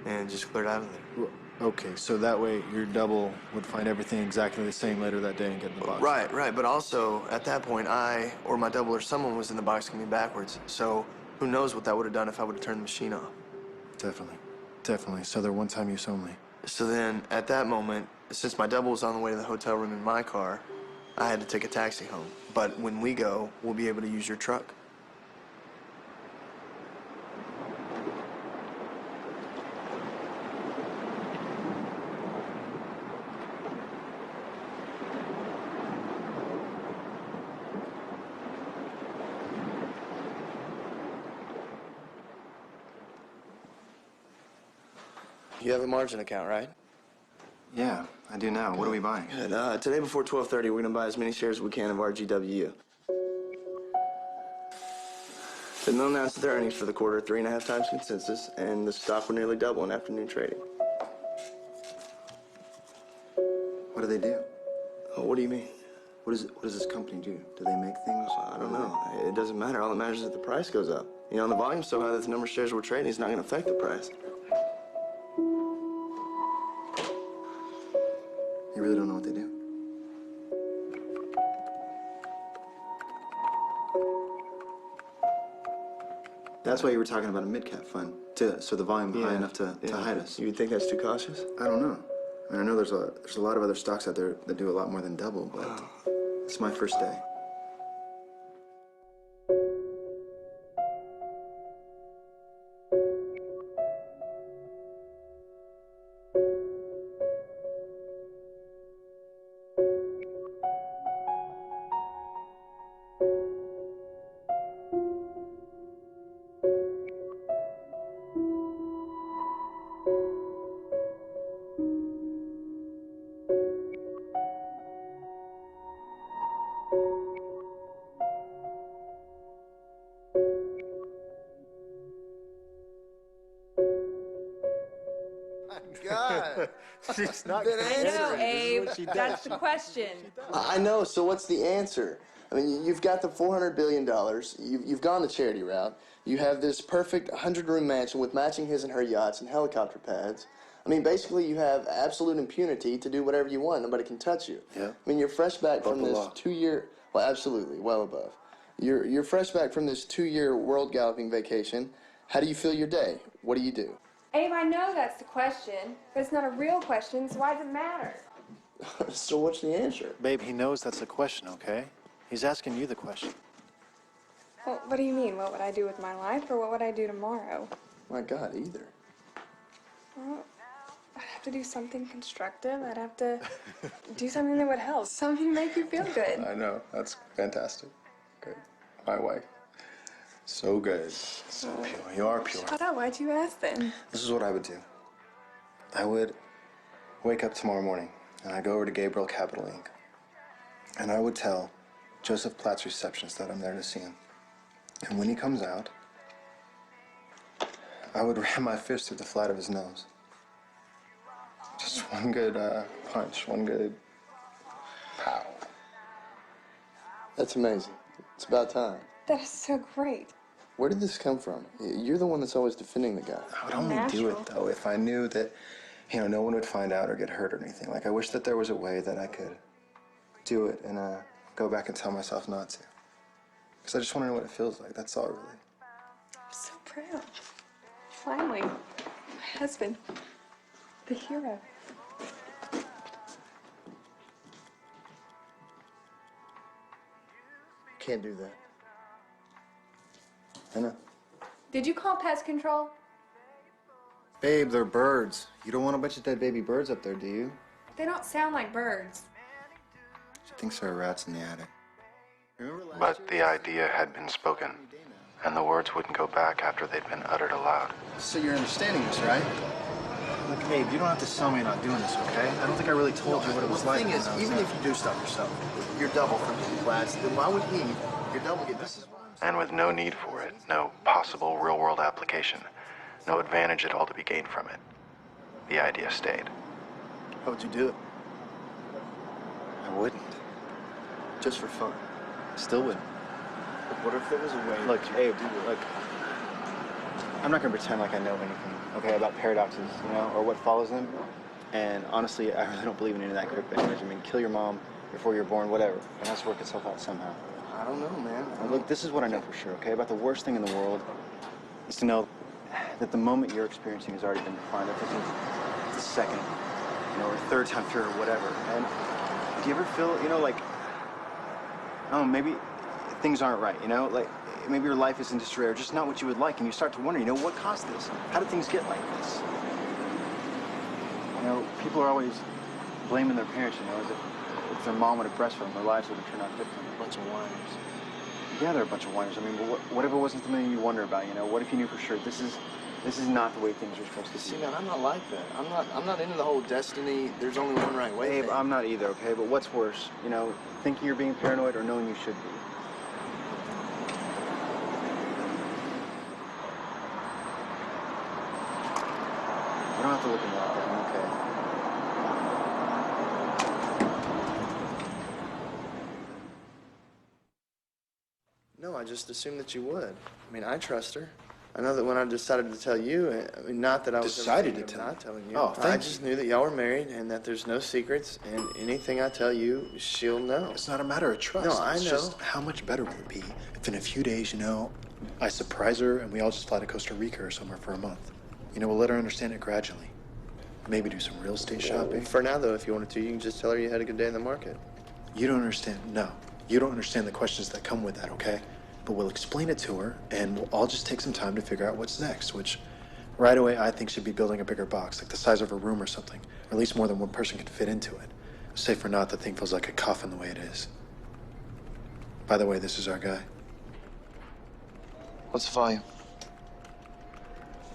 and just cleared out of there. Okay, so that way your double would find everything exactly the same later that day and get in the box. Right. But also, at that point, I or my double or someone was in the box coming backwards. So who knows what that would have done if I would have turned the machine off. Definitely. So they're one-time use only. So then, at that moment, since my double was on the way to the hotel room in my car, I had to take a taxi home. But when we go, we'll be able to use your truck. You have a margin account, right? Yeah, I do now. What are we buying? Good. Today before 12:30, we're gonna buy as many shares as we can of RGW. The mill announced their earnings for the quarter, 3.5 times consensus, and the stock will nearly double in afternoon trading. What do they do? Oh, what do you mean? What does this company do? Do they make things? I don't know. It doesn't matter. All that matters is that the price goes up. You know, and the volume's so high that the number of shares we're trading is not going to affect the price. You really don't know what they do? That's why you were talking about a mid-cap fund, so the volume high enough to hide us. You would think that's too cautious? I don't know. I mean, I know there's a lot of other stocks out there that do a lot more than double, but it's my first day. God. She's not Good gonna answer. No, This is Abe, what she does. that's the question. I know, so what's the answer? I mean, you've got the $400 billion. You've gone the charity route. You have this perfect 100-room mansion with matching his and her yachts and helicopter pads. I mean, basically, you have absolute impunity to do whatever you want. Nobody can touch you. Yeah. I mean, you're fresh back from the this law. 2-year, well, absolutely, well above. You're fresh back from this 2-year world galloping vacation. How do you feel your day? What do you do? Abe, I know that's the question, but it's not a real question, so why does it matter? So what's the answer? Babe, he knows that's the question, okay? He's asking you the question. Well, what do you mean? What would I do with my life, or what would I do tomorrow? My God, either. Well, I'd have to do something constructive. I'd have to do something that would help. Something to make you feel good. I know. That's fantastic. Good. My wife. So good. So pure. You are pure. Shut up. Why'd you ask then? This is what I would do. I would wake up tomorrow morning, and I'd go over to Gabriel Capital Inc. And I would tell Joseph Platt's receptionist that I'm there to see him. And when he comes out, I would ram my fist through the flat of his nose. Just one good punch, one good pow. That's amazing. It's about time. That is so great. Where did this come from? You're the one that's always defending the guy. I would only do it, though, if I knew that, you know, no one would find out or get hurt or anything. Like, I wish that there was a way that I could do it and go back and tell myself not to. Because I just want to know what it feels like. That's all, really. I'm so proud. Finally, my husband, the hero. Can't do that. I know. Did you call pest control? Babe, they're birds. You don't want a bunch of dead baby birds up there, do you? They don't sound like birds. She thinks there are rats in the attic. But the idea had been spoken, and the words wouldn't go back after they'd been uttered aloud. So you're understanding this, right? Look, Abe, you don't have to sell me not doing this, okay? I don't think I really told you what it was like. The thing is, even if you do stuff yourself, you're double from his class, then why would he, your double, get this? And with no need for it, no possible real-world application, no advantage at all to be gained from it, the idea stayed. How would you do it? I wouldn't. Just for fun. Still wouldn't. What if there was a way? Look, Abe, look. I'm not gonna pretend like I know anything, okay, about paradoxes, you know, or what follows them. And honestly, I really don't believe in any of that crap anyways. I mean, kill your mom before you're born, whatever. It has to work itself out somehow. I don't know, man. Look, this is what I know for sure, okay? About the worst thing in the world is to know that the moment you're experiencing has already been defined. That it's the second, you know, or third time through, or whatever. And do you ever feel, you know, like, oh, maybe things aren't right, you know? Like, maybe your life is in disarray or just not what you would like, and you start to wonder, you know, what caused this? How did things get like this? You know, people are always blaming their parents, you know, as if their mom would have breastfed them, their lives would have turned out differently. A bunch of whiners. Yeah, they're a bunch of whiners. I mean, but what if it wasn't something you wonder about, you know? What if you knew for sure this is not the way things are supposed to be? See, man, I'm not like that. I'm not into the whole destiny, there's only one right way Abe, thing. I'm not either, okay? But what's worse, you know, thinking you're being paranoid or knowing you should be? You don't have to look at me like that, I'm okay. No, I just assumed that you would. I mean, I trust her. I know that when I decided to tell you, I mean, not that I was Decided ever to tell not telling you. Oh, thank I you. just knew that y'all were married and that there's no secrets, and anything I tell you, she'll know. It's not a matter of trust. No, I It's know. just how much better will it be if in a few days, you know, I surprise her and we all just fly to Costa Rica or somewhere for a month. You know, we'll let her understand it gradually. Maybe do some real estate shopping. For now, though, if you wanted to, you can just tell her you had a good day in the market. You don't understand. No. You don't understand the questions that come with that, okay? But we'll explain it to her, and we'll all just take some time to figure out what's next, which right away I think should be building a bigger box, like the size of a room or something, or at least more than one person can fit into it. Safe or not, the thing feels like a coffin the way it is. By the way, this is our guy. What's the volume?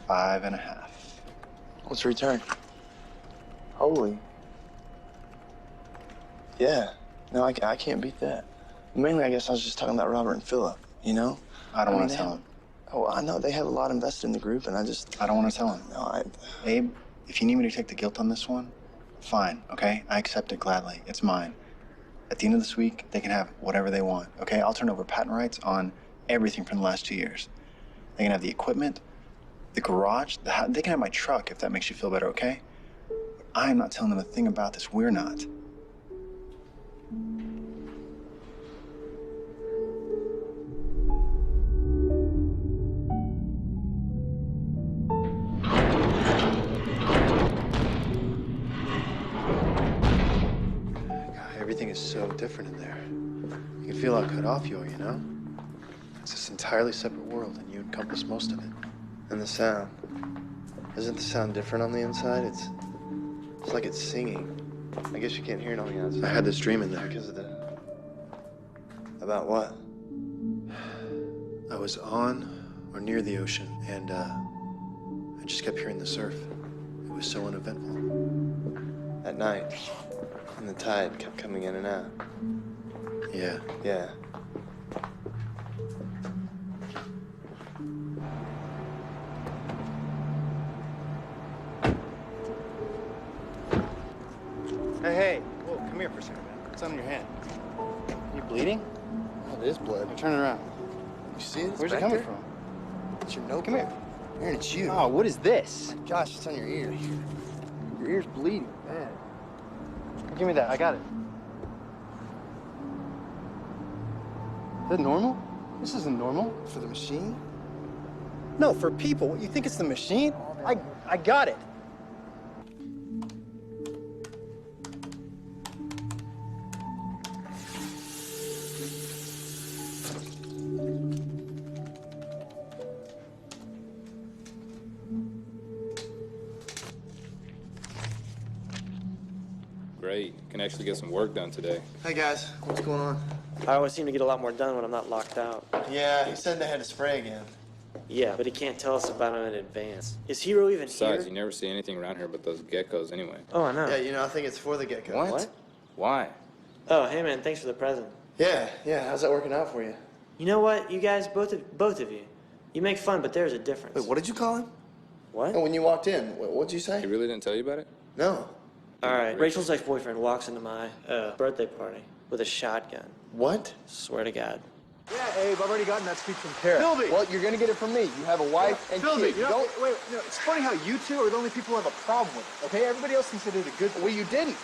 5.5. What's the return? Holy. Yeah. No, I can't beat that. Mainly, I guess I was just talking about Robert and Philip, you know? I don't want to tell him. Oh, I know they have a lot invested in the group, and I don't want to tell him. No, Abe, if you need me to take the guilt on this one, fine, okay? I accept it gladly. It's mine. At the end of this week, they can have whatever they want, okay? I'll turn over patent rights on everything from the last 2 years. They can have the equipment, the garage, they can have my truck if that makes you feel better, okay? I'm not telling them a thing about this. We're not. God, everything is so different in there. You can feel how cut off you are, you know? It's this entirely separate world, and you encompass most of it. And the sound. Isn't the sound different on the inside? It's like it's singing. I guess you can't hear it on the outside. I had this dream in there. Because of the... About what? I was on or near the ocean, and I just kept hearing the surf. It was so uneventful. At night. And the tide kept coming in and out. Yeah. Yeah. Hey, whoa, come here for a second, man. What's on your hand? You bleeding? Oh, it is blood. Turn it around. You see it? Where's it coming from? It's your notebook. Come here. Aaron, it's you. Oh, what is this? Josh, it's on your ear. Your ear's bleeding. Man. Give me that. I got it. Is that normal? This isn't normal. For the machine? No, for people. What, you think it's the machine? I got it. Great. Can actually get some work done today. Hey, guys. What's going on? I always seem to get a lot more done when I'm not locked out. Yeah, he said they had to spray again. Yeah, but he can't tell us about it in advance. Is Hero even Besides, here? you never see anything around here but those geckos anyway. Oh, I know. Yeah, you know, I think it's for the gecko. What? Why? Oh, hey man, thanks for the present. Yeah. How's that working out for you? You know what, you guys, both of you, you make fun, but there's a difference. Wait, what did you call him? What? Oh, when you walked in, what'd you say? He really didn't tell you about it? No. All right, Rachel's ex-boyfriend walks into my birthday party with a shotgun. What? Swear to God. Yeah, Abe, I've already gotten that speech from Kara. Philby! Well, you're gonna get it from me. You have a wife and Philby, kid. you know, Wait, it's funny how you two are the only people who have a problem with it, okay? Everybody else considered it a good thing. Well, you didn't.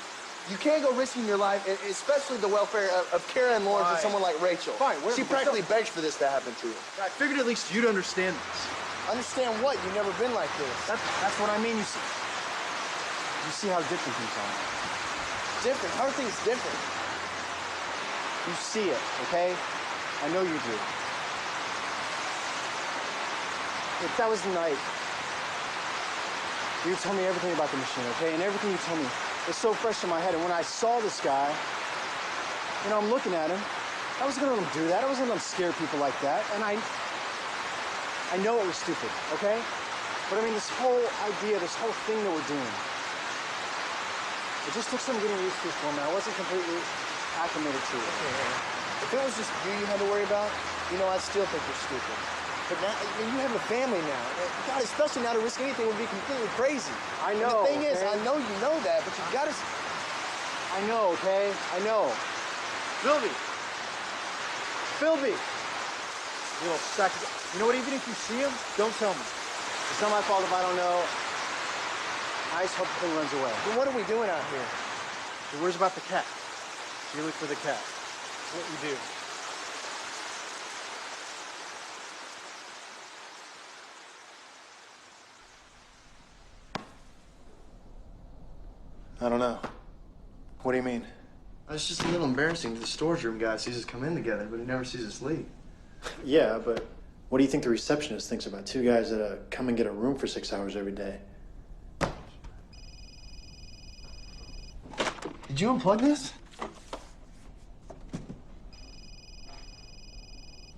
You can't go risking your life, especially the welfare of Kara and Lawrence and Fine. someone like Rachel. Fine, She practically begged for this to happen to you. I figured at least you'd understand this. Understand what? You've never been like this. That's what I mean. You see how different things are. Different. How are things different? You see it, okay? I know you do. If that was the night, you told me everything about the machine, okay? And everything you told me was so fresh in my head. And when I saw this guy, you know, I'm looking at him. I wasn't gonna let him do that. I wasn't gonna let him scare people like that. And I know it was stupid, okay? But I mean, this whole idea, this whole thing that we're doing, it just took some getting used to for me. I wasn't completely acclimated to it. If it was just you had to worry about, you know, I'd still think you're stupid. But now, you have a family now. God, especially now to risk anything would be completely crazy. I know. And the thing is, okay? I know you know that, but you gotta... I know, okay? I know. Philby! Philby! You little sack of... You know what? Even if you see him, don't tell me. It's not my fault if I don't know. I just hope the thing runs away. Then what are we doing out here? He worries about the cat. So you look for the cat. That's what you do. I don't know. What do you mean? It's just a little embarrassing to the storage room guy sees us come in together, but he never sees us leave. Yeah, but what do you think the receptionist thinks about two guys that come and get a room for 6 hours every day? Did you unplug this?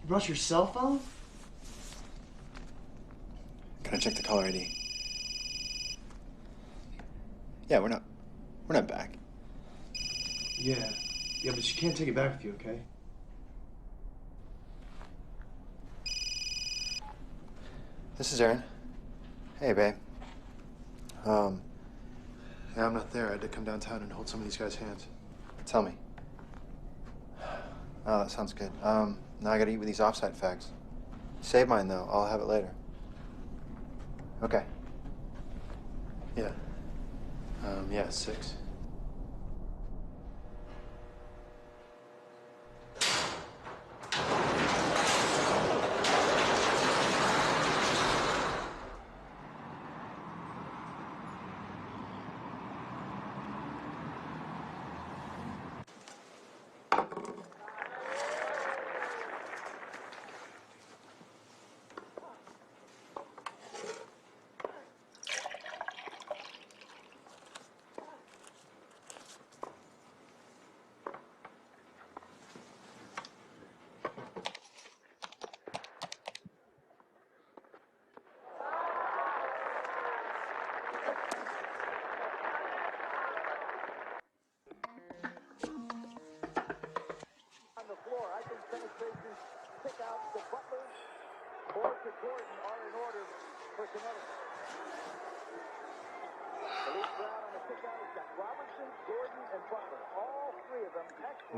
You brought your cell phone? Can I check the caller ID? Yeah, we're not back. Yeah, but you can't take it back with you, okay? This is Aaron. Hey, babe. Yeah, I'm not there. I had to come downtown and hold some of these guys' hands. Tell me. Oh, that sounds good. Now I gotta eat with these offsite fags. Save mine, though. I'll have it later. Okay. Yeah. Yeah, 6.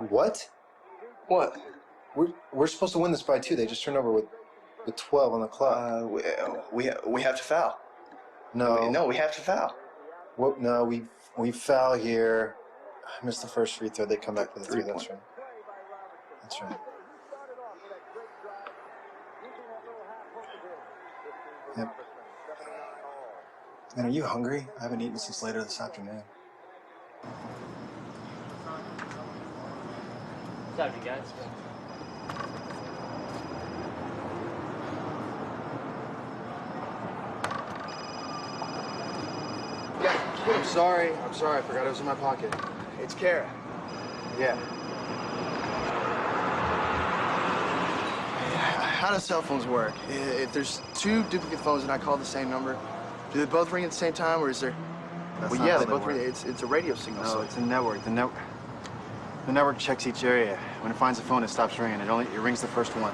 What? What? We're supposed to win this by 2. They just turned over with 12 on the clock. We have to foul. No. No, we have to foul. What? No, we foul here. I missed the first free throw. They come back for the 3. That's right. That's right. Yep. Man, are you hungry? I haven't eaten since later this afternoon. What's up, you guys? Yeah, I'm sorry. I forgot it was in my pocket. It's Kara. Yeah. How do cell phones work? If there's 2 duplicate phones and I call the same number, do they both ring at the same time, or is there? That's Well, not yeah, how they they both work. ring. It's a radio signal. No, So it's a network. The network checks each area. When it finds a phone, it stops ringing. It rings the first one.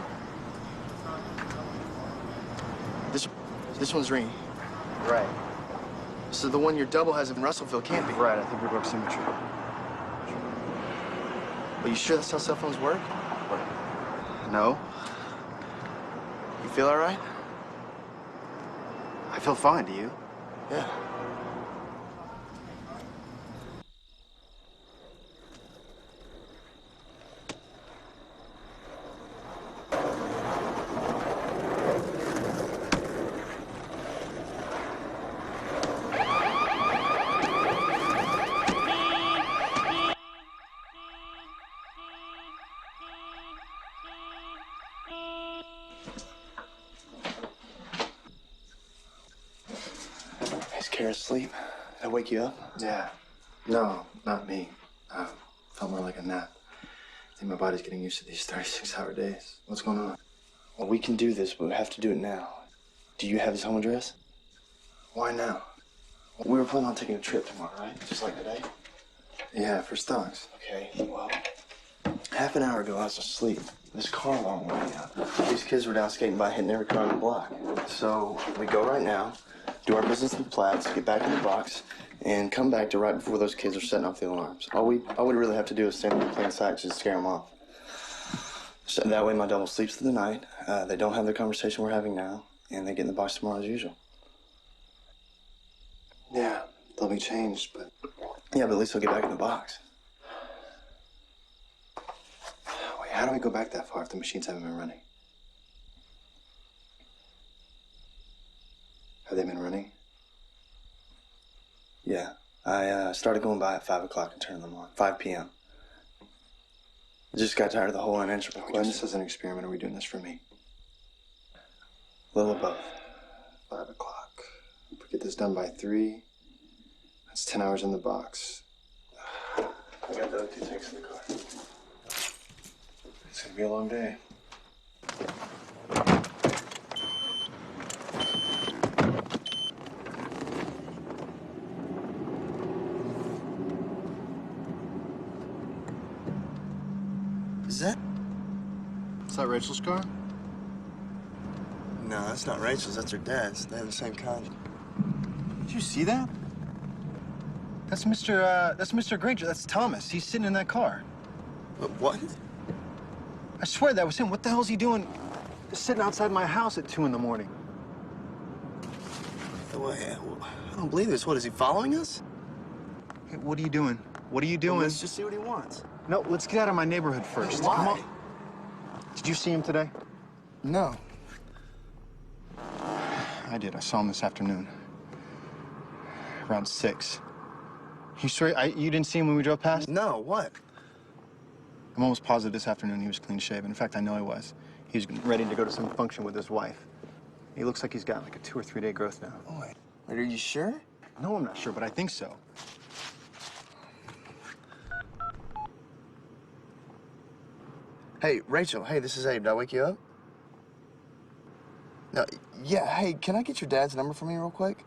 this one's ringing. Right. So the one your double has in Russellville can't be. Right. I think we broke symmetry. Are you sure that's how cell phones work? No. You feel all right? I feel fine. Do you? Yeah. Is Kara asleep? Did I wake you up? Yeah. No, not me. Felt more like a nap. I think my body's getting used to these 36-hour days. What's going on? Well, we can do this, but we have to do it now. Do you have his home address? Why now? We were planning on taking a trip tomorrow, right? Just like today? Yeah, for stocks. Okay, well, half an hour ago I was asleep. This car alarm went out. These kids were down skating by hitting every car on the block. So we go right now, do our business in the Platts, get back in the box, and come back to right before those kids are setting off the alarms. All we really have to do is stand in plain sight just to scare them off. So that way my double sleeps through the night, they don't have the conversation we're having now, and they get in the box tomorrow as usual. Yeah, they'll be changed, but... Yeah, but at least they'll get back in the box. Wait, how do we go back that far if the machines haven't been running? Have they been running? Yeah, I started going by at 5 o'clock and turning them on, 5 p.m. I just got tired of the whole unanswerable Are we doing questions. this as an experiment, or are we doing this for me? A little of both. 5 o'clock. If we get this done by 3, that's 10 hours in the box. I got the other 2 tanks in the car. It's gonna be a long day. Is that Rachel's car? No, that's not Rachel's. That's her dad's. They have the same kind. Did you see that? That's Mr. Granger. That's Thomas. He's sitting in that car. What? I swear that was him. What the hell is he doing just sitting outside my house at 2 in the morning? I don't believe this. What, is he following us? Hey, what are you doing? What are you doing? Well, let's just see what he wants. No, let's get out of my neighborhood first. Why? Come on. Did you see him today? No. I did. I saw him this afternoon. Around 6. You sure you didn't see him when we drove past? No, what? I'm almost positive this afternoon he was clean shaven. In fact, I know he was. He was ready to go to some function with his wife. He looks like he's got like a 2 or 3 day growth now. Oh, wait, are you sure? No, I'm not sure, but I think so. Hey, Rachel, hey, this is Abe. Did I wake you up? No, yeah, hey, can I get your dad's number from you real quick?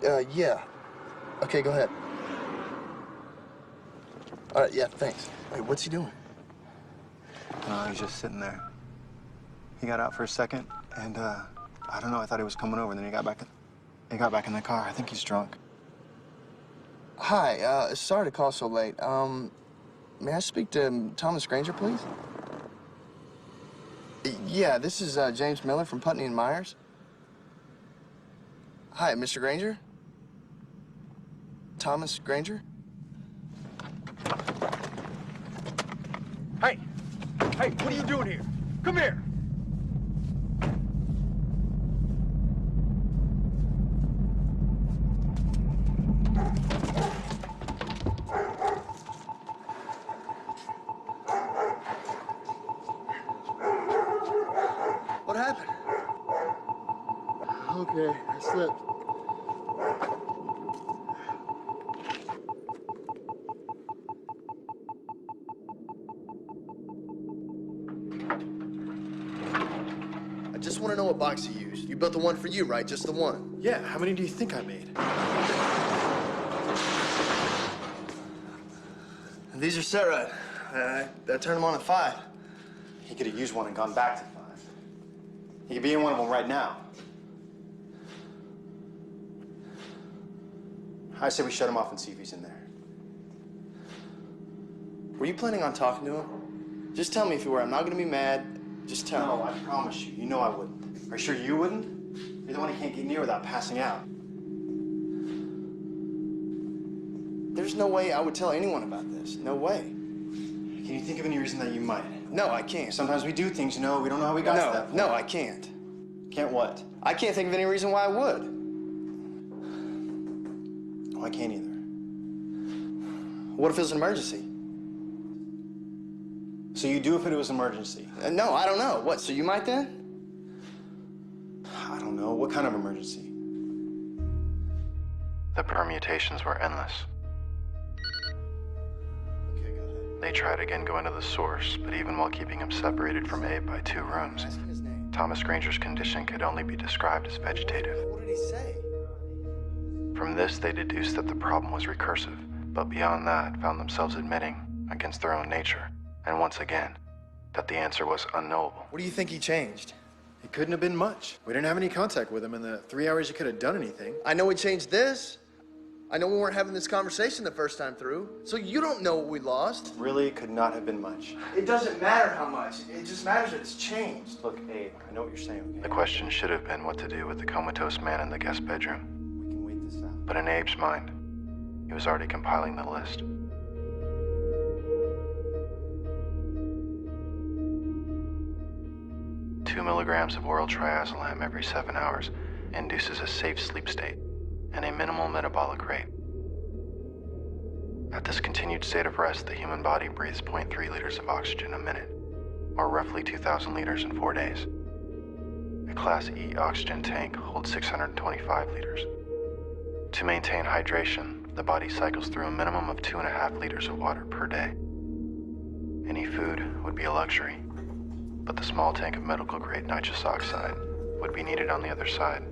Yeah. Okay, go ahead. All right, yeah, thanks. Wait, what's he doing? He's just sitting there. He got out for a second, and I don't know. I thought he was coming over, and then he got back in the car. I think he's drunk. Hi, sorry to call so late. May I speak to Thomas Granger, please? Yeah, this is James Miller from Putney and Myers. Hi, Mr. Granger? Thomas Granger? Hey! Hey, what are you doing here? Come here! What happened? Okay, I slipped. I just want to know what box you used. You built the one for you, right? Just the one. Yeah, how many do you think I made? And these are set right. I turned them on at 5. He could have used one and gone back to 5. He could be in one of them right now. I say we shut him off and see if he's in there. Were you planning on talking to him? Just tell me if you were. I'm not gonna be mad. Just tell me. No, I promise you. You know I wouldn't. Are you sure you wouldn't? You're the one he can't get near without passing out. There's no way I would tell anyone about this. No way. Can you think of any reason that you might? No, I can't. Sometimes we do things, you know, we don't know how we got to that point. No, I can't. Can't what? I can't think of any reason why I would. Oh, I can't either. What if it was an emergency? So you do if it was an emergency? No, I don't know. What, so you might then? I don't know. What kind of emergency? The permutations were endless. Okay, go ahead. They tried again going to the source, but even while keeping him separated from Abe by 2 rooms, Ask him his name. Thomas Granger's condition could only be described as vegetative. What did he say? From this, they deduced that the problem was recursive, but beyond that, found themselves admitting, against their own nature, and once again, that the answer was unknowable. What do you think he changed? It couldn't have been much. We didn't have any contact with him in the 3 hours he could have done anything. I know he changed this. I know we weren't having this conversation the first time through, so you don't know what we lost. Really could not have been much. It doesn't matter how much. It just matters that it's changed. Look, Abe, I know what you're saying, okay? The question should have been what to do with the comatose man in the guest bedroom. We can wait this out. But in Abe's mind, he was already compiling the list. 2 milligrams of oral triazolam every 7 hours induces a safe sleep state and a minimal metabolic rate. At this continued state of rest, the human body breathes 0.3 liters of oxygen a minute, or roughly 2,000 liters in 4 days. A Class E oxygen tank holds 625 liters. To maintain hydration, the body cycles through a minimum of 2.5 liters of water per day. Any food would be a luxury, but the small tank of medical-grade nitrous oxide would be needed on the other side.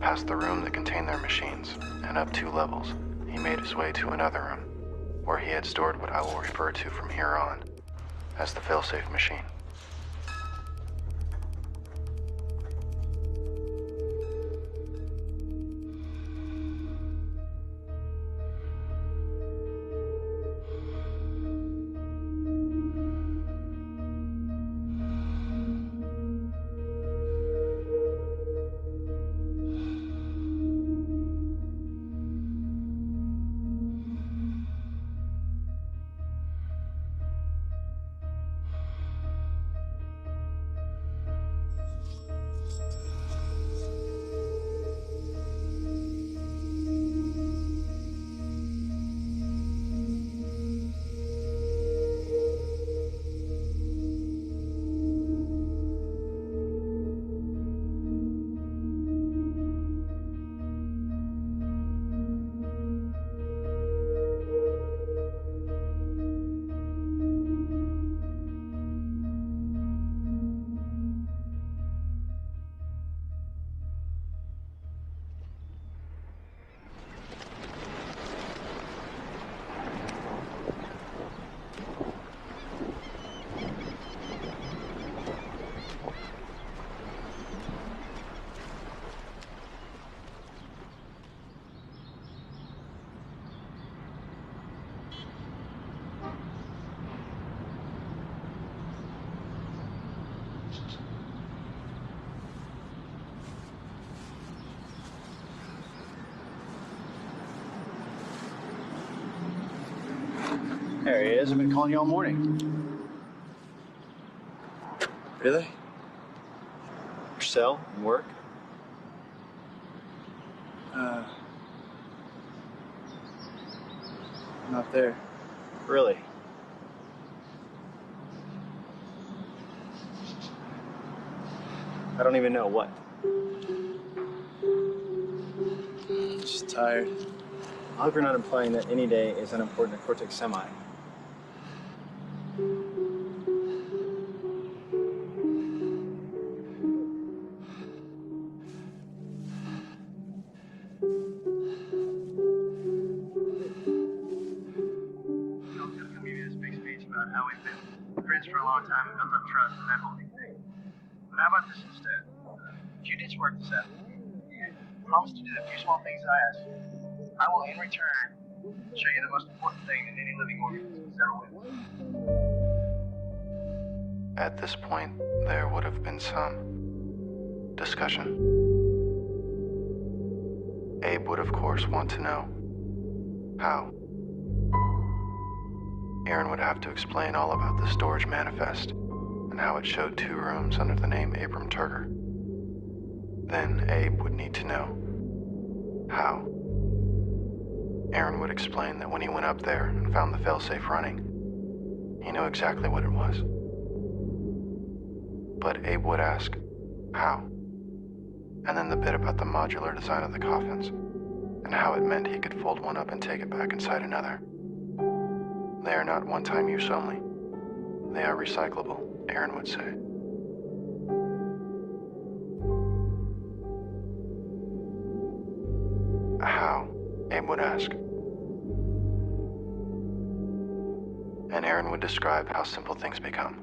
Past the room that contained their machines, and up 2 levels, he made his way to another room, where he had stored what I will refer to from here on as the failsafe machine. There he is. I've been calling you all morning. Really? Your cell and work? Not there. Really? I don't even know what. Just tired. I hope you're not implying that any day is unimportant at Cortex Semi. How we've been friends for a long time and built up trust and that whole thing. But how about this instead? If you ditch work this afternoon, promise to do the few small things I ask you. I will, in return, show you the most important thing that any living organism has ever witnessed. At this point, there would have been some discussion. Abe would, of course, want to know how. Aaron would have to explain all about the storage manifest and how it showed 2 rooms under the name Abram Turger. Then Abe would need to know how. Aaron would explain that when he went up there and found the failsafe running, he knew exactly what it was. But Abe would ask, how? And then the bit about the modular design of the coffins and how it meant he could fold one up and take it back inside another. They are not one-time use only. They are recyclable, Aaron would say. How? Abe would ask. And Aaron would describe how simple things become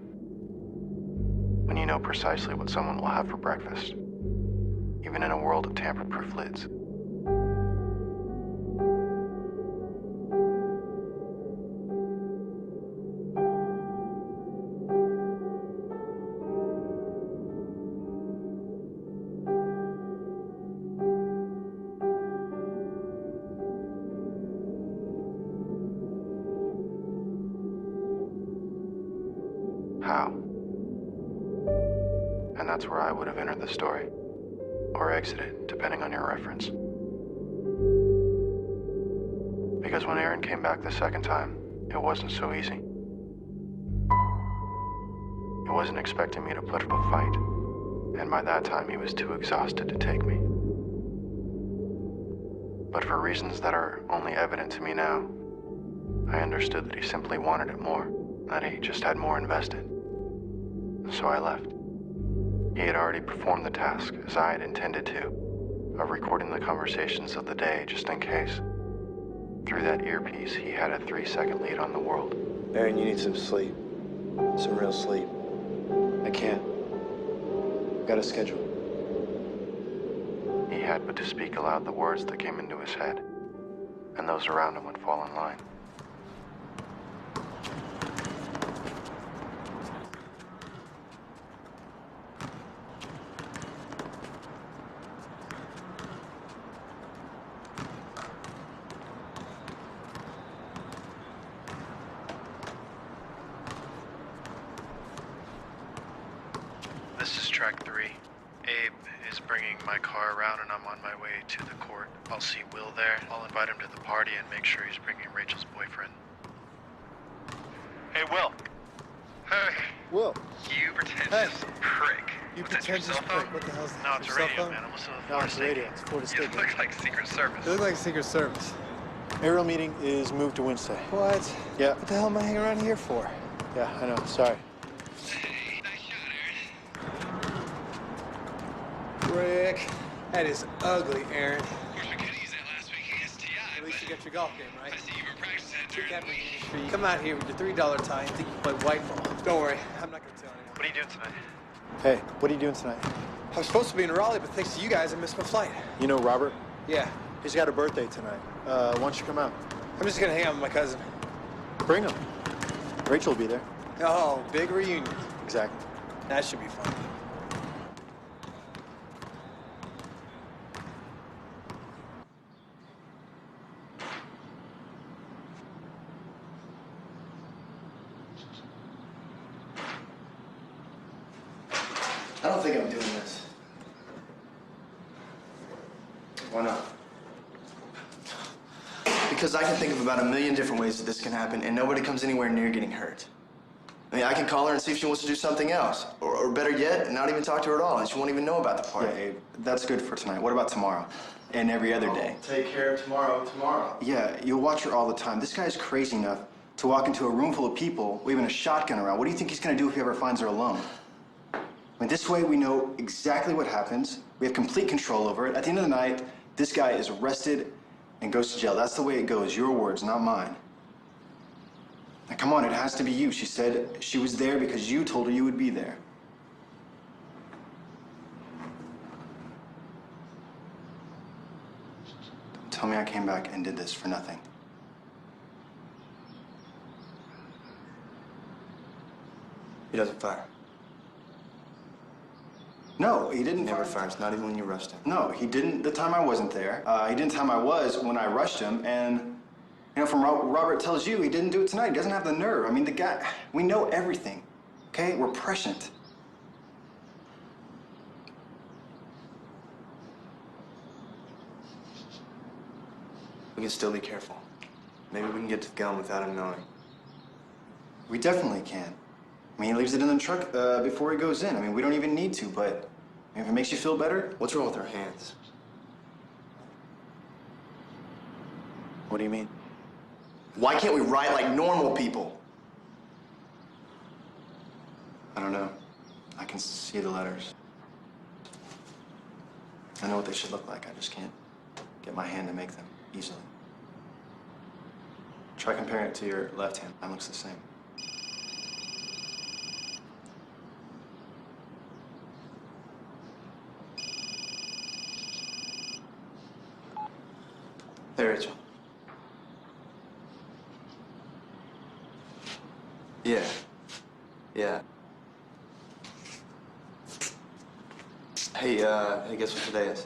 when you know precisely what someone will have for breakfast, even in a world of tamper-proof lids. that's where I would have entered the story. Or exited, depending on your reference. Because when Aaron came back the second time, it wasn't so easy. He wasn't expecting me to put up a fight, and by that time he was too exhausted to take me. But for reasons that are only evident to me now, I understood that he simply wanted it more, that he just had more invested. So I left. He had already performed the task, as I had intended to, of recording the conversations of the day just in case. Through that earpiece, he had a 3-second lead on the world. Aaron, you need some sleep. Some real sleep. I can't. I've got a schedule. He had but to speak aloud the words that came into his head, and those around him would fall in line. This is track 3. Abe is bringing my car around and I'm on my way to the court. I'll see Will there. I'll invite him to the party and make sure he's bringing Rachel's boyfriend. Hey, Will. Hey. Will. You pretentious prick. You Was that your pretentious cell phone? prick. What the hell's that? No, it's a Your cell radio, phone? man. I'm listening to the No, it's Florida radio. State. It's Florida You State. look like Secret Service. You look like Secret Service. Aerial meeting is moved to Wednesday. What? Yeah. What the hell am I hanging around here for? Yeah, I know. Sorry. Hey, nice shot, Aaron. Rick, that is ugly, Aaron. Of course, we could use that last week against T.I., At least but you got your golf game, right? I see you've been practicing that during the week. You come out here with your $3 tie and think you play white ball. Don't worry, I'm not going to tell anyone. What are you doing tonight? Hey, what are you doing tonight? I was supposed to be in Raleigh, but thanks to you guys, I missed my flight. You know Robert? Yeah, He's got a birthday tonight. Why don't you come out? I'm just going to hang out with my cousin. Bring him. Rachel will be there. Oh, big reunion. Exactly. That should be fun. I don't think I'm doing this. Why not? Because I can think of about a million different ways that this can happen, and nobody comes anywhere near getting hurt. I mean, I can call her and see if she wants to do something else. Or better yet, not even talk to her at all, and she won't even know about the party. Yeah, Abe, that's good for tonight. What about tomorrow? And every other day? Take care of tomorrow. Yeah, you'll watch her all the time. This guy's crazy enough to walk into a room full of people waving a shotgun around. What do you think he's gonna do if he ever finds her alone? I mean, this way we know exactly what happens. We have complete control over it. At the end of the night, this guy is arrested and goes to jail. That's the way it goes. Your words, not mine. Now, come on, it has to be you. She said she was there because you told her you would be there. Don't tell me I came back and did this for nothing. He doesn't fire. No, he didn't. He never fires, not even when you rushed him. No, he didn't the time I wasn't there. He didn't the time I was when I rushed him. And, you know, from Robert tells you, he didn't do it tonight. He doesn't have the nerve. I mean, the guy, we know everything, okay? We're prescient. We can still be careful. Maybe we can get to the gun without him knowing. We definitely can. I mean, he leaves it in the truck before he goes in. I mean, we don't even need to, but if it makes you feel better. What's wrong with our hands? What do you mean? Why can't we write like normal people? I don't know. I can see the letters. I know what they should look like. I just can't get my hand to make them easily. Try comparing it to your left hand. Mine looks the same. Hey, Rachel. Yeah. Yeah. Hey, guess what today is?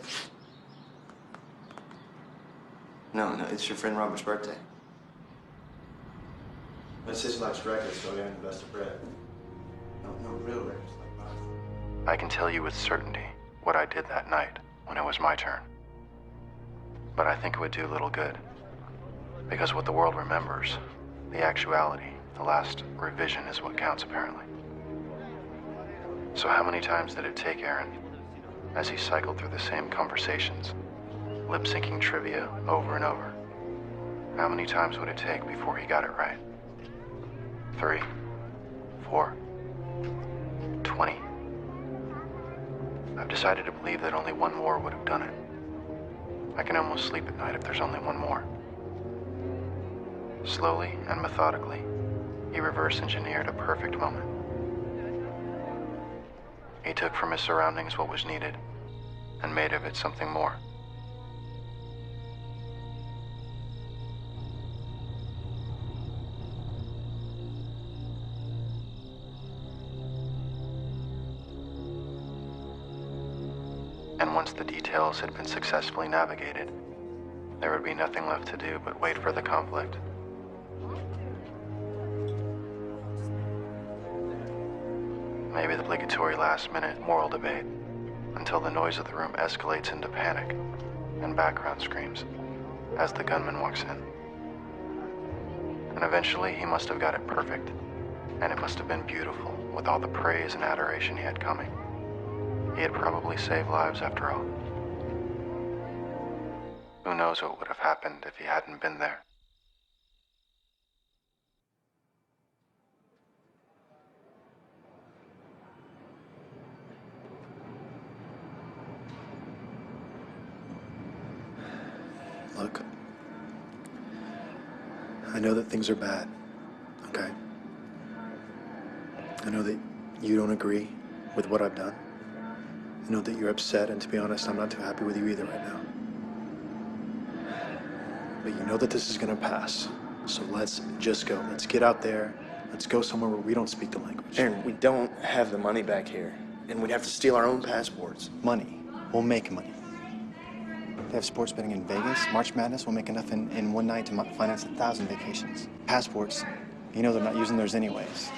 No, it's your friend Robert's birthday. It says he likes records, so I got him the best of bread. No, real records like mine. I can tell you with certainty what I did that night when it was my turn. But I think it would do little good. Because what the world remembers, the actuality, the last revision is what counts apparently. So how many times did it take Aaron, as he cycled through the same conversations, lip-syncing trivia over and over? How many times would it take before he got it right? 3, 4, 20. I've decided to believe that only one more would have done it. I can almost sleep at night if there's only one more. Slowly and methodically, he reverse engineered a perfect moment. He took from his surroundings what was needed and made of it something more. And once the details had been successfully navigated, there would be nothing left to do but wait for the conflict. Maybe the obligatory last-minute moral debate, until the noise of the room escalates into panic and background screams as the gunman walks in. And eventually he must have got it perfect, and it must have been beautiful with all the praise and adoration he had coming. He had probably saved lives after all. Who knows what would have happened if he hadn't been there? Look, I know that things are bad, okay? I know that you don't agree with what I've done. I know that you're upset, and to be honest, I'm not too happy with you either right now. But you know that this is gonna pass. So let's just go. Let's get out there. Let's go somewhere where we don't speak the language. Aaron, we don't have the money back here, and we'd have to steal our own passports. Money. We'll make money. They have sports betting in Vegas. March Madness will make enough in one night to finance 1,000 vacations. Passports, you know they're not using theirs anyways.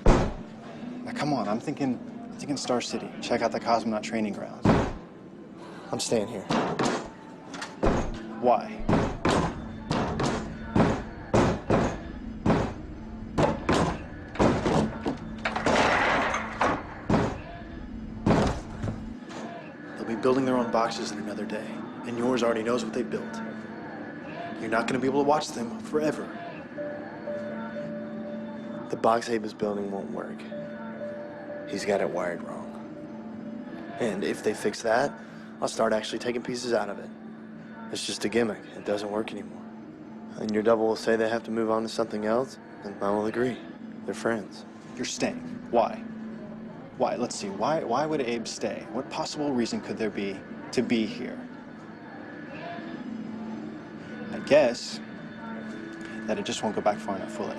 Now come on, I'm thinking Star City. Check out the cosmonaut training grounds. I'm staying here. Why? They'll be building their own boxes in another day, and yours already knows what they built. You're not gonna be able to watch them forever. The box Abe is building won't work. He's got it wired wrong. And if they fix that, I'll start actually taking pieces out of it. It's just a gimmick. It doesn't work anymore. And your double will say they have to move on to something else, and I will agree. They're friends. You're staying. Why? Why? Let's see. Why would Abe stay? What possible reason could there be to be here? I guess that it just won't go back far enough, will it?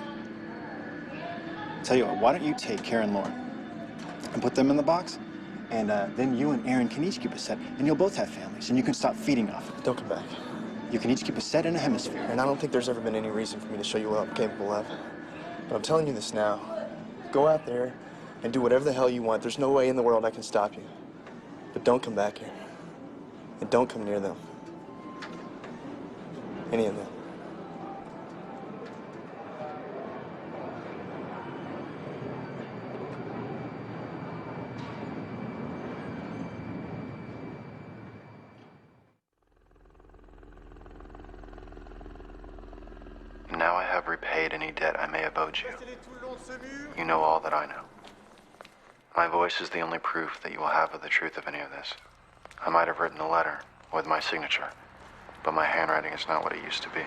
Tell you what, why don't you take Karen Lauren and put them in the box, and then you and Aaron can each keep a set, and you'll both have families, and you can stop feeding off it. Don't come back. You can each keep a set in a hemisphere. And I don't think there's ever been any reason for me to show you what I'm capable of. But I'm telling you this now. Go out there and do whatever the hell you want. There's no way in the world I can stop you. But don't come back here. And don't come near them. Any of them. Now I have repaid any debt I may have owed you. You know all that I know. My voice is the only proof that you will have of the truth of any of this. I might have written a letter with my signature, but my handwriting is not what it used to be.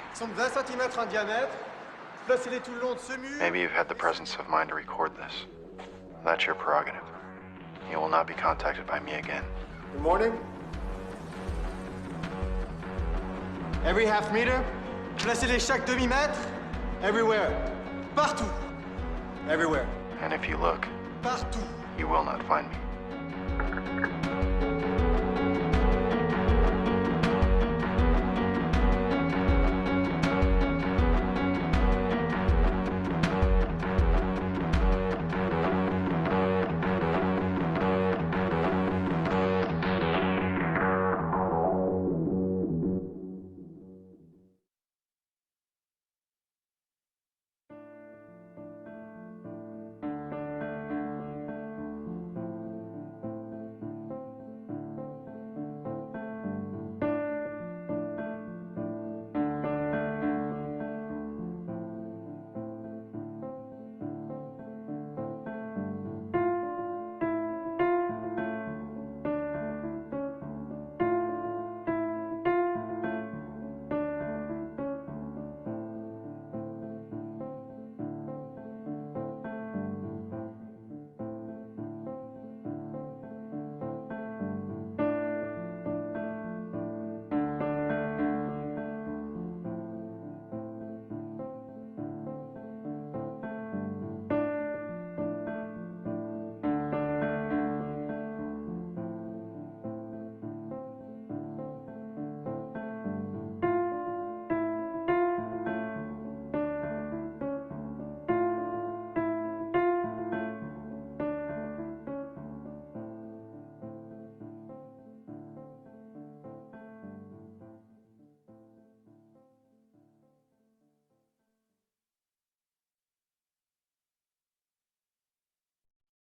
Maybe you've had the presence of mind to record this. That's your prerogative. You will not be contacted by me again. Good morning. Every half meter, placez-les chaque demi-mètre, everywhere. Partout. Everywhere. And if you look, Partout. you will not find me.